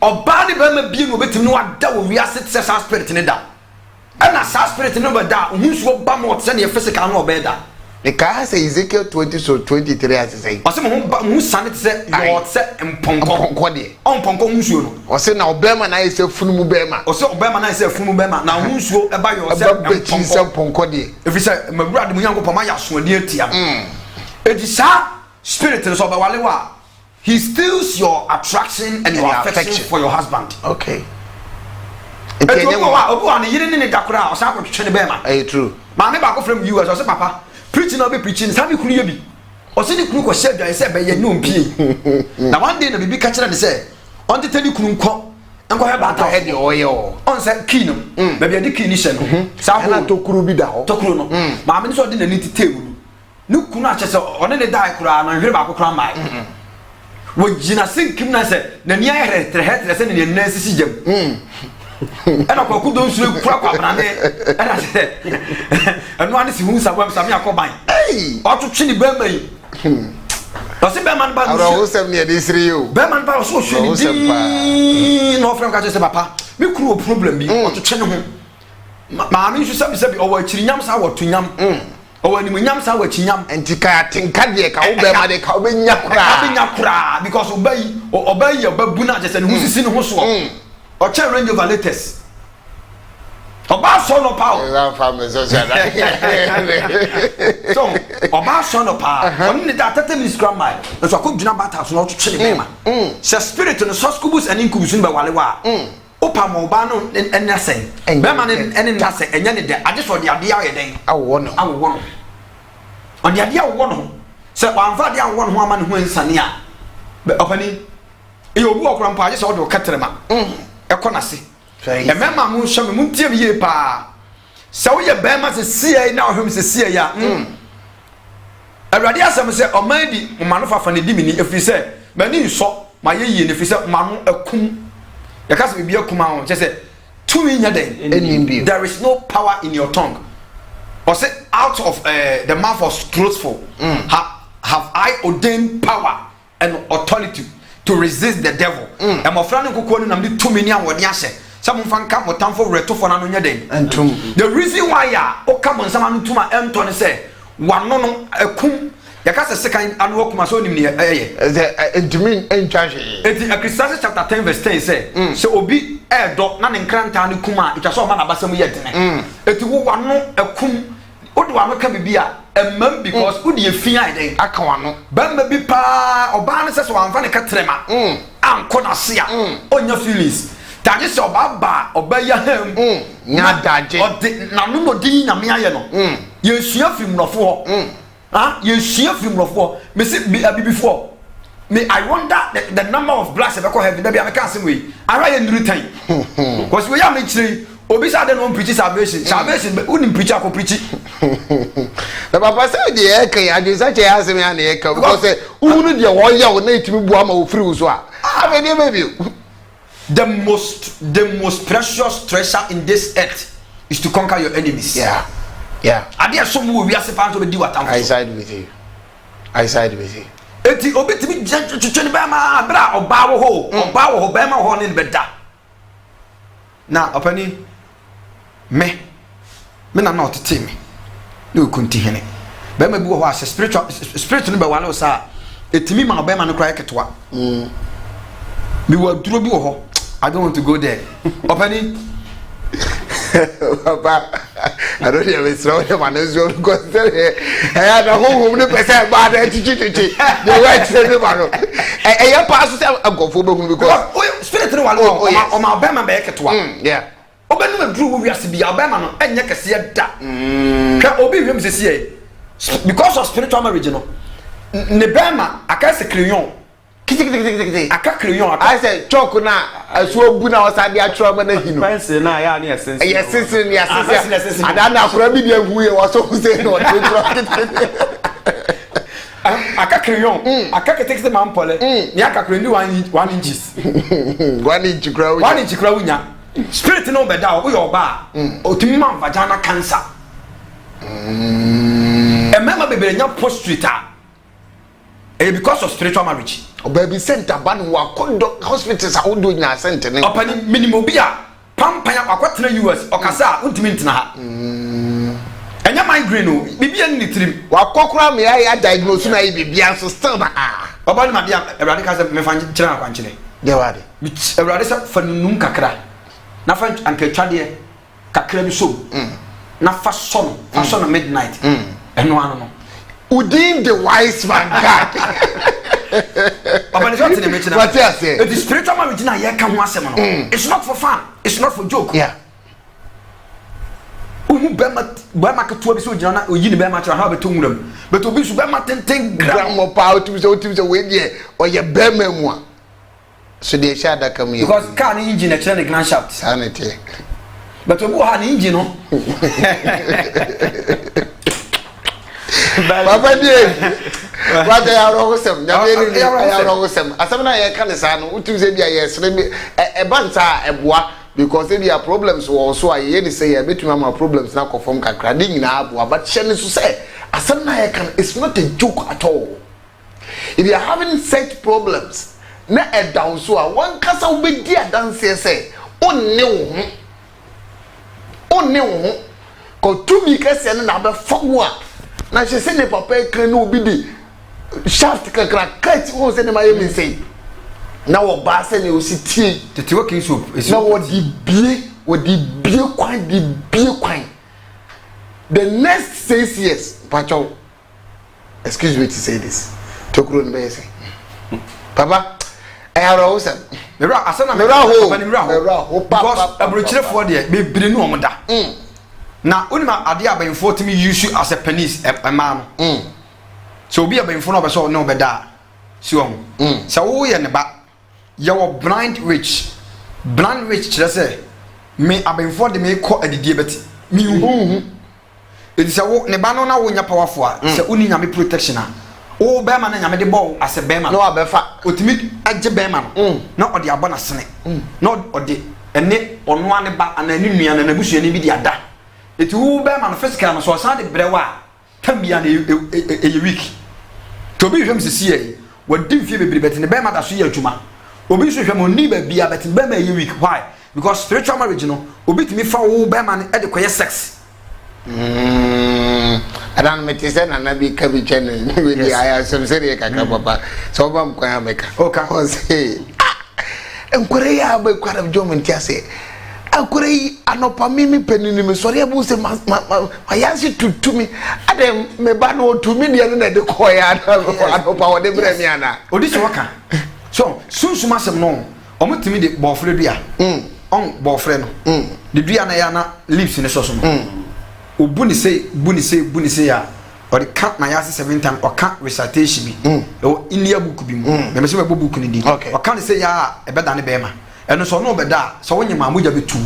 oba ni be me bie no betim no wada wo wiase say spirit ni da ana spirit no be da hunsuo ba mo tse ne physical no be da the car say Ezekiel 20 so 23 as say o se mo sane tse yo tse mponko de on ponko hunsuo no o se na obema na ise funumu bema o se obema na ise funumu bema na hunsuo e ba yo se mponko de efi se mawura de mo yankopɔ ma yaso de atia edi sa spirit no so ba wale wa he steals your attraction and your affection for your husband okay okay obu an yire ne dakora o sa ko twetwe ne bema true ma me ba ko from US o se papa preaching no be preaching sabi kunu ye bi o se ni kunu ko share dwan se be ye no mpie na one day na bibi ka kire ne se on tete ni kunu nko he ba ta he de oyo on se key no ba bi de key ni she no sa ho tokuru bi da ho tokuru no ma me so de na ni titemu ni kunu a chese one ne dai kura na hwere ba ko kura mai wo jina sinkim na se na ni ayere tre se ne na sisi jam ena kwa kudo nsu kura kwa brande ena se eno ani si hu sabam sami akoban otutwe ni bema yi o se bema ba no o se ne de siri yo bema ba o so hwe ni no frem ka se papa me kuru o problem bi otutwe ne ho ma mi nsu sabi o wa chiri nyam sa wo tunyam o wani munyam sa wachinyam entika tinka de ka wo be ma de ka wo benya kura because obayi obabu na je se ne husisi ne ho so o che range over latest oba so no pa o family so so oba so no pa on ne da 30 minutes gram mile so akoduna bata so no twetwe ne ma se spirit no so skubus and incubus ne be wale wa opa mo ba no enase be ma ne enase enya ne de age so de ade aye den awo no on de ade awo no se wanfa de awo no ho ama ne ho nsane a be opani e obu okura mpa age so de katrema ekonase e mema mu hweme mu tie biye pa se wo ye be ma se sie na ohwem se sie ya awrade asem se o man di ma no fafa ne di mini efi se mani nso ma ye yi ne fi se ma no akum ya ka se bibia kuma ho che se tumi nya den there is no power in your tongue or say out of the mouth of slothful have I ordained power and authority to resist the devil e mo fra ne kokko no nam di tumi ni awode ahye some fanka motamfo reto for na no nya den entum the reason why ya o come on some ntuma ento ne say wano no akum ya ka se sekan anu okuma so nim ne entumi entwaje eti Ecclesiastes chapter 10 verse 10 say so obi edo na ne nkranta ne kuma itwa so ma na basam ye dene eti wo wano akum odi wano ka bibia emam because odi efi ai den aka wano bamba bi pa oba ne se so wanfa ne ka trema anko na se a onya feelings taje se oba ba oba ya ham nya daje odi na no no di nyame aye no ye sua fim nofo ho ye sua fim nofo me se before me I wonder the number of blacks ever go heaven that be American same way ara ye nduru tan because we ya me chiri obi sa de no preach salvation unim preach akọ preach na papa say de e kan ade sa che ya me na e kan because unu de wo ya wo na itimi bu ama wo free wo so a be dey baby the most precious treasure in this earth is to conquer your enemies. Yeah. Ade so mu wi ase fan so be di watam. I side with you. Eti obetimi twetwe ne ba ma bra oba wo ho ba ma ho ne be da. Na opani me na not tell me. No kunti hene. Ba ma bi wo ho ase spirit no be wale o sa etimi ma ba ma no kra ketwa. Me wa duro bi wo ho. I don't want to go there. Opani Papa, I don't hear it's wrong. Man, it's wrong because I had a home the person bad attitude. The right to the man. I pass a go for because spirit no one on my Bama back to one. Yeah. Oben drew we as be Alabama no enya kese da. Ka obi wiem se sie because of spiritual marriage no. Ne Bama aka se crayon. Aka crayon I said chalk na aso bu na osade atro ma na hino. Pencil na ya na essence. Yes, yes. Adana akura bi dia hu ye wo so say no. Aka crayon aka take the man pole ni aka crayon 1 inches 1 inch crowd 1 inch crowd nya spirit no be da wo yo ba otimi man vagina cancer mama bebere nya prostrate because of spiritual marriage baby center ban wa kondo hospitals a wodo nya center ne opani minimum bia pampan akwatena US okasa untimi ntina ha enya migraine o bibia ni trim wa kokora me ya diagnose na bibia so still na obani ma bia ewrade ka se me fan kire akwan kire de wade ewrade sa fanunum kakra na fa anka twade kakra bi so na fa son midnight eno ano no Udin the wise man God. Obani so tene me kina What you say? The spiritual marriage na ye ka ho asem no it's not for fun, it's not for joke. Yeah. Uhu bema ketua bi so gina na oyi ni bema kira ha beto nwuram but obi so bema tenten gram mo pa otu so we die oye bema mu a so de sha da kam ye because car ni engine kira the grand shaft sanity but obi ha ni engine no Papa die what they are all some ya all some asem na ye kan sa no utu se bia ye sere bi e banta eboa because there are problems also I dey say between my problems na conform kakra dey nyina abo but shey so say asem na ye kan it's not a joke at all. If you are having such problems na e down so a one kasa obedi adanse say onne wo ho ko tumi kase na be fawo a na she say ne papa ekre no obi di shaft kakra cut won say ne ma yemi say na wo ba say ne o si tie tete working soap na wo di bie kwan the next 6 years pacho excuse me to say this tokuro no be say papa ayaro o say mera asana mera ho because abrochirefo de be bire no omda na onima ade abayinfo timi use as a penis a man so obi abayinfo no be so no be da si on so wo ye ne ba ye wo blind rich kire say me abayinfo de me ko adidie beti mi hu edi say wo ne ba no na wo nya powerful a say oni nya me protection a wo be ma na nya me de ball as a be ma no abefa otimi age be ma no na ode abona sene na ode ene ono ane ba anani nua na nabusu ne bi di ada eti wo be ma no physical no so san de brewa tambia na e week to bi hwem sisi yi wadi fie bebre beti ne be ma da so ye adwuma obi so hwem oni ba bia beti be ma ye week why because spiritual marriage no obi timi fa wo be ma ne e de koye sex adan metise na na bi ka bi chene we di aya some say kaka papa so ba mkwan ameka okay o say enkwere ya ba kwara jomo ntiase akure anopa mimi penini me sori abu se ma yansi tutumi ade me ba no tumi de na de koya anopa wode bre mi ana odi so waka so sunsuma sem no omutimi de bofre dua on bofre no de dua na ya na lips ne so no obuni say ya or the count na yasi 7 times or count recitation bi o India book bi mu me se be book ni di or count say ya e beda ne be ma eno so no beda so wonye ma moja betu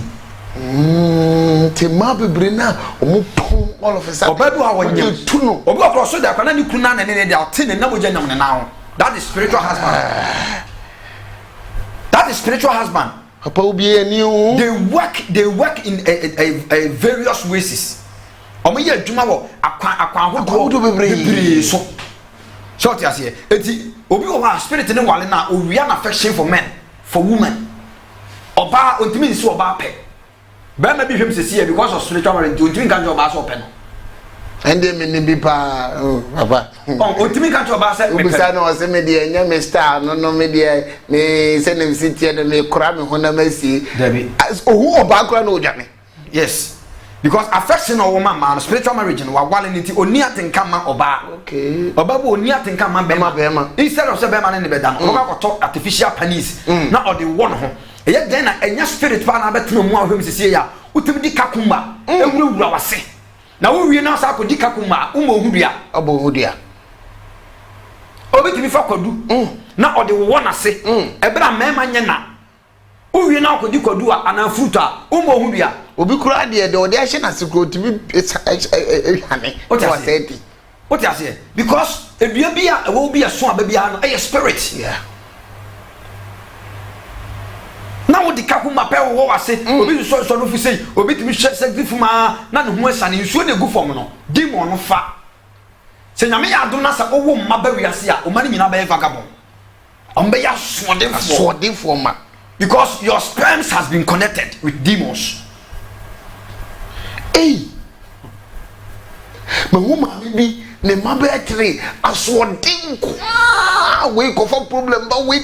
te ma bebre na omo pon all of a sudden obedu ha wonye tu no obi okro so da kwa na ni kunu na ne de ate ne na moja nyam ne na ho that is spiritual husband that is spiritual husband papa obi ani o they work in a various ways omo ye adwuma wo akwan hodo bebre so ti ase enti obi wo ha spirit ne wale na owia na affection for men for women oba ontimi nsi oba pe ba na bi hwem sesi because of spiritual marriage ontimi kan oba so pe no ende me ni bi pa papa ontimi kan oba se me bisa no se me de nya me star no me de me se ne siti de me kura me ho na masi dabi ohu oba kura no odwane yes because affection of woman man spiritual marriage no wa wale nti oni atenka ma oba okay oba bo oni atenka ma be ma instead of say be ma ne be da no oba ko to artificial penis na odi won ho eye den na enya spirit pa na betena mu ahwem sisi ya utimi di kakuma ewurawura wase na wo wie na sa ko di kakuma umo hudua obo hudua obi timi fa kwadu na odi won ase ebra mema nye na wo wie na ko di kwadu ana fruta umo hudua obi kura de ode ahye na sekro timi hane o ti ase because edua bia wo bia so aba bia no e spirit yeah na wo di kakuma pe wo wase obi so no fu sei obi timi hwe fuma na ne ho asane nsuo de gu fom no demon no fa se nyame ya adom na sa owo mma ba wiase a o ma ne nyina ba vagabond ombe ya swording for ma because your sperms has been connected with demons. Hey, my woman bi ne ma ba tre aswording kwa we ko for problem but we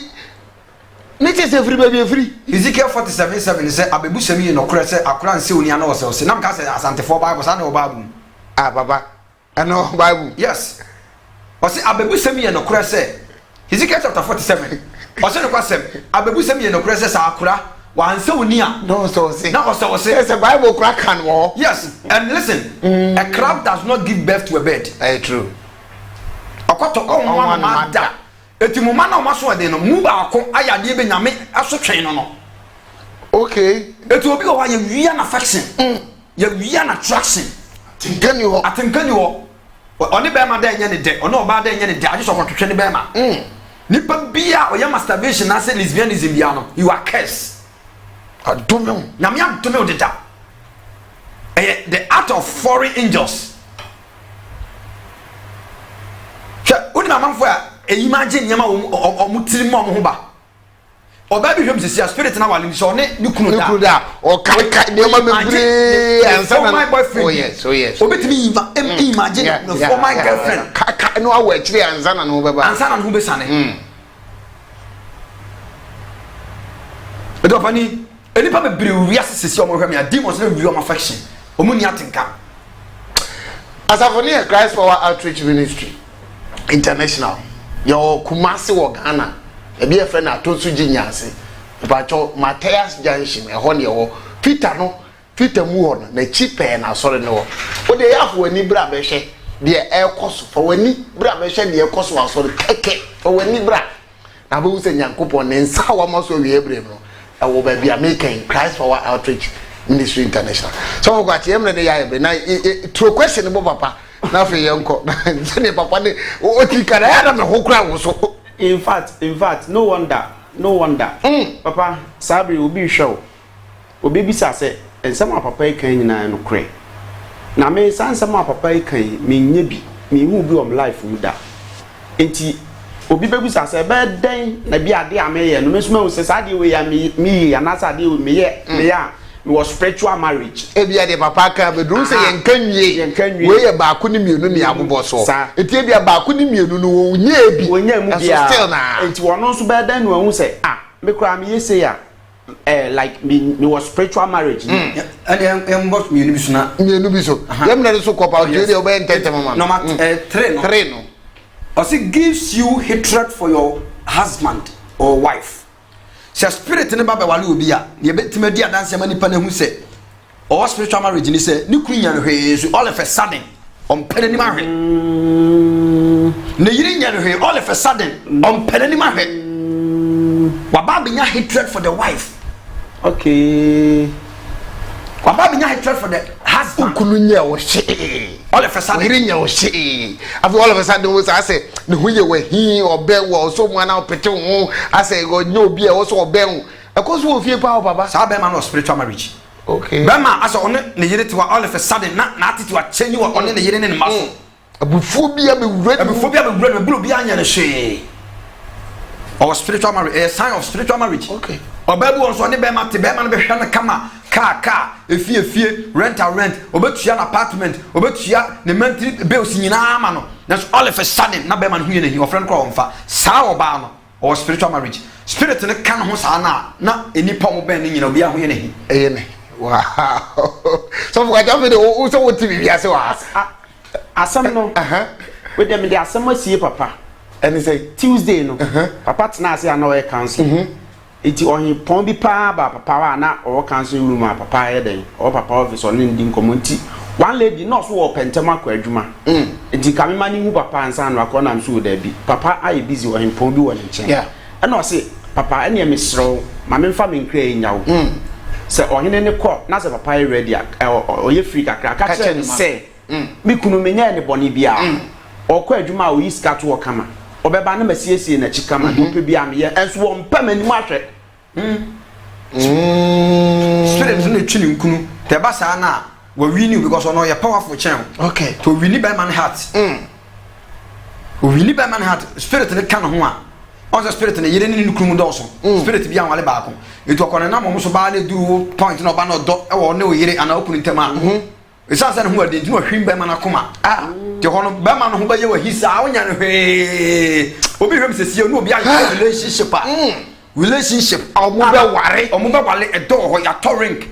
nature say free baby free. Ezekiel 47:7 say abebu semi no kure say akura nse oni ana wose wose nam ka say asante for bible sa na o bible ah baba ano bible yes o say abebu semi no kure say Ezekiel chapter 47 o say no kwasem abebu semi no kure say sa akura wa nse oni a no so say na o say yes bible kura kan wo yes and listen a crab does not give birth to a bird true akoto on ma da eti mo mana o maso ade no mu ba ko ayade be nyame asotwen no okay eti obi o wa ye wia na affection ye wia na attraction tinkani ho oni be ma da nya ne de oni oba da nya ne de aje so kwotwe ne be ma nipa bia o ye masturbation na say lesbianism bia no you are cursed adomem nyame adomem de da the art of foreign angels che oni na manfo a imagine nyama o mutiri mo ho ba oba bi hwem sisi spirit na wale so ne kunu da o ka ne ma bebre ansa na my boyfriend oh yes obetimi imagine no for my girlfriend ka no awa akiri ansa na no beba ansa na no be sane edo pani enipa bebre wiase sisi omo hwem ya demons na wi omo affection omo ni atenka Asafoni Christ Power Outreach Ministry International your Kumasi wo Ghana e be friend atosu ginyase bacho Matthias Junction e ho ne wo Peter mu ho na chipe na sori ne wo o de yafo ani bra be hwe de e koso fo wani bra be hwe de e koso asori keke fo wani bra na bo se Nyankopon ne nsa wa maso wi ebrem no e wo ba bia making Christ Power Outreach Ministry International. So go ati emre de ya ebe na to question bo papa na fe yenko so ne papa ne o ti kara ya na me hokura wo so. In fact no wonder papa sabri obi hwe obi bisa se ensema papa e kan nyina no kre na me sansema papa e kan me nya bi me hu bi om life mu da enti obi bebusa se be den na bi ade ameye no me suma wo se sade we ya me ya na sade we me ya it was spiritual marriage. Ebia de papa ka bedru se yenkanwie we ye ba ko ni mienu ni abobo so eti ebia ba ko ni mienu no wo nya bi wonya mu bia enti wono so be dan no hu se me kra me yese ya like me was spiritual marriage and mbot mienu bi so yem na so kopa o de o be entente mama number 3 no or it gives you hatred for your husband or wife. Se spirit ne baba wale obi a ye betima di adanse ma nipa na hu se or spiritual marriage ni se ni kunya no hwe all of a sudden on penani ma hwe ne yiri nya no hwe all of a sudden on penani ma hwe wa baba nya hatred for the wife. Okay, wa baba nya hatred for the husband kunu nya wo hwe all of a sudden yiri nya wo hwe afi all of a sudden wo say ne hu ye we hi obe wo so mu na opete ho ase go nya obi e wo so obe hu e ko so ofie pa baba sa be man no spiritual marriage. Okay, be ma ase one ne yiri te wa all of a sudden na atiti wa change wa one ne yiri ne maso abufu bia be wura me bulu bia nya ne hwe or spiritual marriage a sign of spiritual marriage. Okay, obabu won so ne be ma te be ma no be hwe na kama car efie rent obetua na apartment obetua ne monthly bills nyina ama no na all of a sudden na be man hu ye na hi ofren kro omfa sa oba no or spiritual marriage spirit ne kan ho sa na enipa mo ben nyina obi ahu ye na hi eye ne wow so for that video o so what TV ya se wa asam no we dem dey asam asie papa and say Tuesday no papa tena ase ana we council iti ohin pon bi pa ba papa wa na o council room a papa ye den o papa office on ndi nkomonti one lady no so wo pentema kwa adwuma iti kamema ni hu papa ansa no akọ na nso da bi papa aye busy ohin pon bi wo ne nchen e no se papa ene me sro ma me mfa me nkra enyawo se ohin ne kọ na se papa ye ready o ye free kakra ka che se mi kunu menya ne boni bia o kwa adwuma o yiska to o kama obeba na masiesie na chikama dope bia me ye enso wo mpa mani ahwe spirit no twini nkunu te ba sa na we win you because no you powerful chen. Okay, to win by man heart we win by man heart spirit ne kan ho a on the spirit ne yere ne nkunu do so spirit bia wale ba ko etu akone na mo so ba le du point no ba no do e wo ne o yere ana okunu ntema esa sa ne ho ade ntino hwim ba man akoma te hono ba man ho ba ye wa hisa wonya ne hwe obi hwem sesie no obi a relationship relationship omo be ware e do ho ya to ring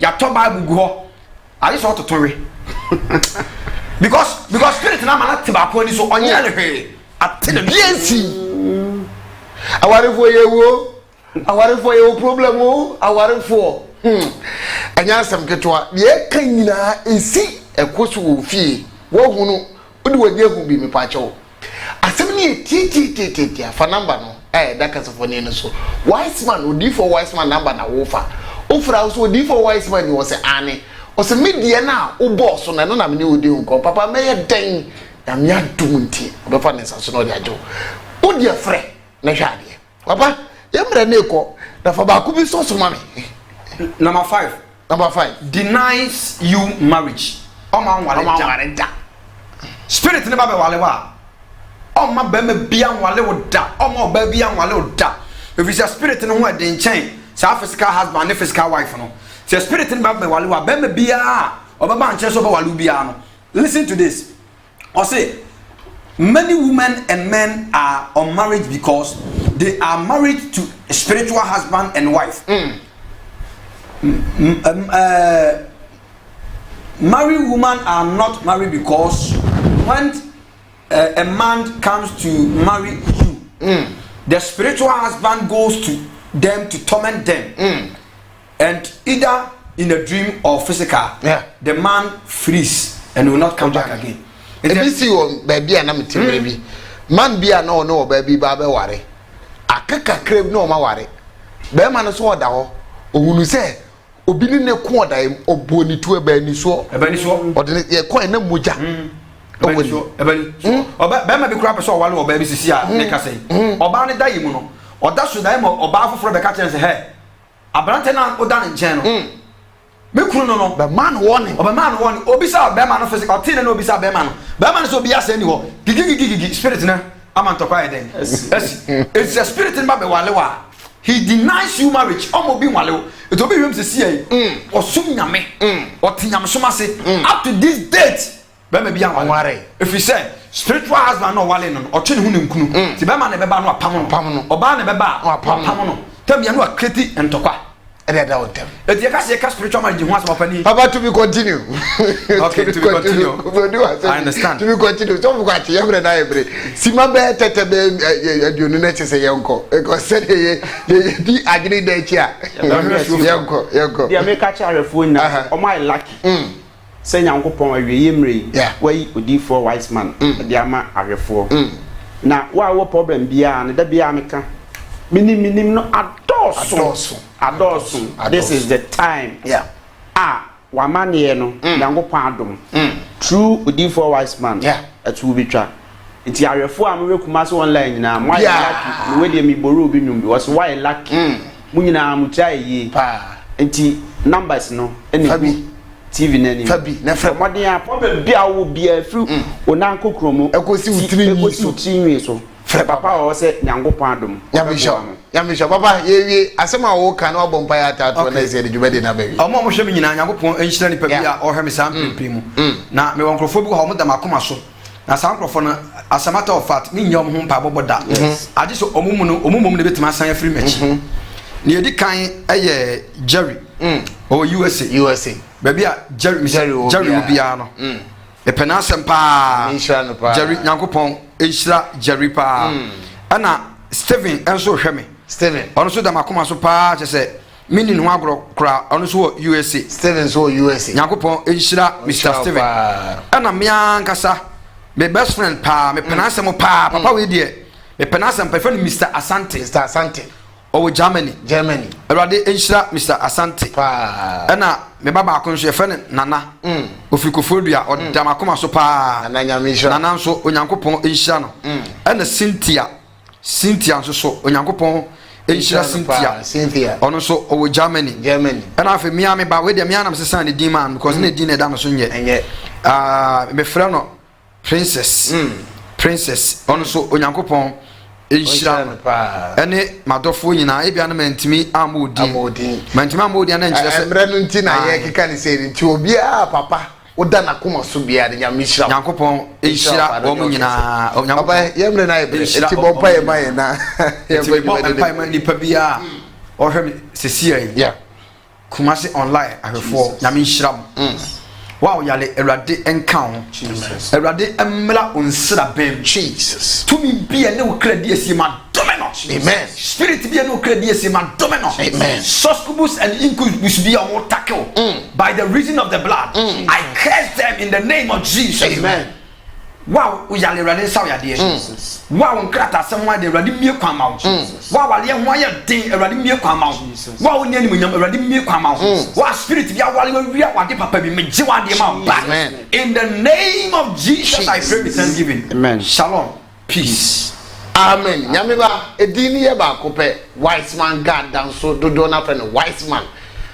ya to bible gu ho are you so to tori because spirit na man ati ba ko ni so onya ne hwe atene biensi aware fo ye wo problem o aware fo anya asem ketwa ye kan nyina esi ekoso wo fie wo hunu odi wodi ehu bi me pa chewo asem ni titi afa number no daka sofoni no so wise man odi for wise man number na wo fa ofra so odi for wise man wo se ane o se media na wo boss na no na me odi nko papa me ye den na me adum nti be fa ne saso no de ajo odi afre na hwa ade papa ye mra na eko na fa ba ku bi so so ma me. Number 5 denies you marriage. Oma wale da. Spirit ne ba be wale wa. Oma be me bia wale wo da. Oma ba bia wale wo da. if it's a spirit no ho den chain sa physical husband ne physical wife no say spirit no ba be wale wa be me bia obaba nche so ba wale bia no listen to this or say many women and men are unmarried because they are married to a spiritual husband and wife. Married women are not married because when a man comes to marry you, the spiritual husband goes to them to torment them, and either in a dream or physical, the man frees and will not come back again. Ebisi wo baby ana metimre bi man bia na ono baby ba be ware akaka krem na o ma ware be ma no so oda ho ohunu se obi ni ne ko oda obuoni tu e ba ni so ode ye ko na moja ebani oba be ma bi kura pe so wale oba bi sisi a ne ka sei oba ne dai mu no oda so dai mo oba afoforo be ka chen se he abrante na oda ne nchen no me kunu no the man warning obisa be man no physical tin na obisa be man no be man so bia se ni ho gigi spirit na amantokwa eden it's a spirit in ba be wale wa he denies you marriage omo bi wale it obi hwem se sie osum nyame otinyam soma se up to this date be ma bia wale if you say spiritual husband no wale no o twe ne hu ne nkunu ti be man ne be ba no apam no oba ne be ba apam no tam ya no akreti entokwa. If you can spiritual marriage, Papa, to be continue. Okay, to be continue. I understand. To be continue. So we got you every day. Simba tete be you no say yanko. Because said he agree there chia. Yanko. The America chair phone na o my lucky. Say yanko pon awie yemre. Why odi for wise man. The ama arefo. Na wa problem bia na da bia meka. Minim no adosu. This is the time. Wamane no Nyankopon adom. True Udifo wise man. It will be try. Nti arefo amwe kumase online na why lucky. We dey me boru obi nwum because why lucky. Mu nyina mu try yi. Nti numbers no ene TV nani. Fabi na fra modern a problem bia wo bia fru onanko kromo ekosi utiri so. Papa o se Nyankopon adom. Yamisho papa yewie asema wo kan obompa ya tatu na ise de djubede na baby omo mo hwe me nyina Nyankopon enhyira ni pa bia o hwe me sam pempremu na me wonkrofo bi ho mo da makoma so na sam krofo no asamata of fact ni nyom ho mpa boboda ade so omumum ne betima san afiri mechi ne edi kan eye Jerry o USA baby a Jerry obia no e penasem pa Jerry Nyankopon enhyira Jerry pa ana Steven enso hwe me Steven ono so da makoma so pa che se mini no agro kra ono so USA Steven so USA Nyankopon enhyira Mr Steven ana me ankasa me best friend pa me penasem pa papa we die me penasem pa friend Mr Asante o Germany erade enhyira Mr Asante pa ana me baba akonso e friend Nana ofikofodua o da makoma so pa Nana so Onyankopon enhyira no ana Cynthia so Onyankopon enhyira Cynthia ono so o Germany ana afi mia me ba we de mia na msesan ne din man because ne din ne da no so nye me frɛ no princess ono so Onyankopon enhyira ene madofo nyina e bia na mantimi amodi na nkyerɛ sɛ emre no nti na ye keka ne sɛ nti obi a papa oda na koma so bia de nyamishira Nyankopon enhyira o nyina papa yemre na ibre ti bompa ye man na yemre bompa man ni pa bia o hwe sesie kumase online ahwefo nyamishira wow yale erade enka ho erade emla onsira bem Jesus to me bia ne wo kradi esi ma domino amen spirit bia ne wo kradi esi ma domino amen succubus and incubus bia wo tackle by the reason of the blood I curse them in the name of Jesus amen wow yale erade saw ya de Jesus wow nkrata semwa de erade mie kwan ma wow wale ho ya den erade mie kwan ma wow ni anim nyam erade mie kwan ma wow spirit bia wale wi wade papa bi meje wade ma back in the name of Jesus I pray with thanksgiving amen shalom peace amen nyameba edini ye ba kopɛ wise man god dan so dodo na friend wise man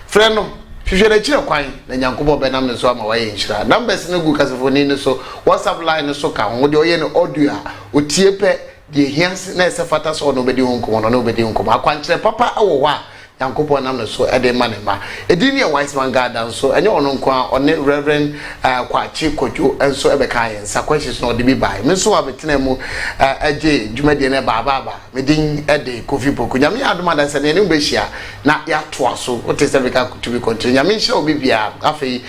friend no hwehwere kire kwan na Nyankopɔn be nam ne so ama waye nhyira numbers ne gu kasefoni ne so WhatsApp line ne so ka ho de oye ne audio a otie pɛ the hands na se fata so no bedi honko no bedi honko akwankyere papa awo wa yankopon nam no so ede manema edini ya wise man garden so enye ono nko one reverend kwachi kojo enso ebeka yensa questions no de bi bai me so abetena mu aje dwumade ne baba medin ede kofi poko nyame adoma da se ne ne behia na ya toa so wote se beka to be continue nyame hira obi bia afei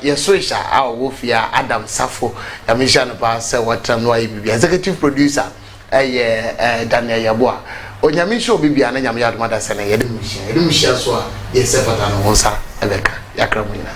yesoisha awo fia Adam Safo nyame hira no ba se watra no ayi bibia executive producer Daniel Yaboa onyame hira obi bia na nyame adoma da se ne yede muhia so a yesefata no honsa ebeka yakramuna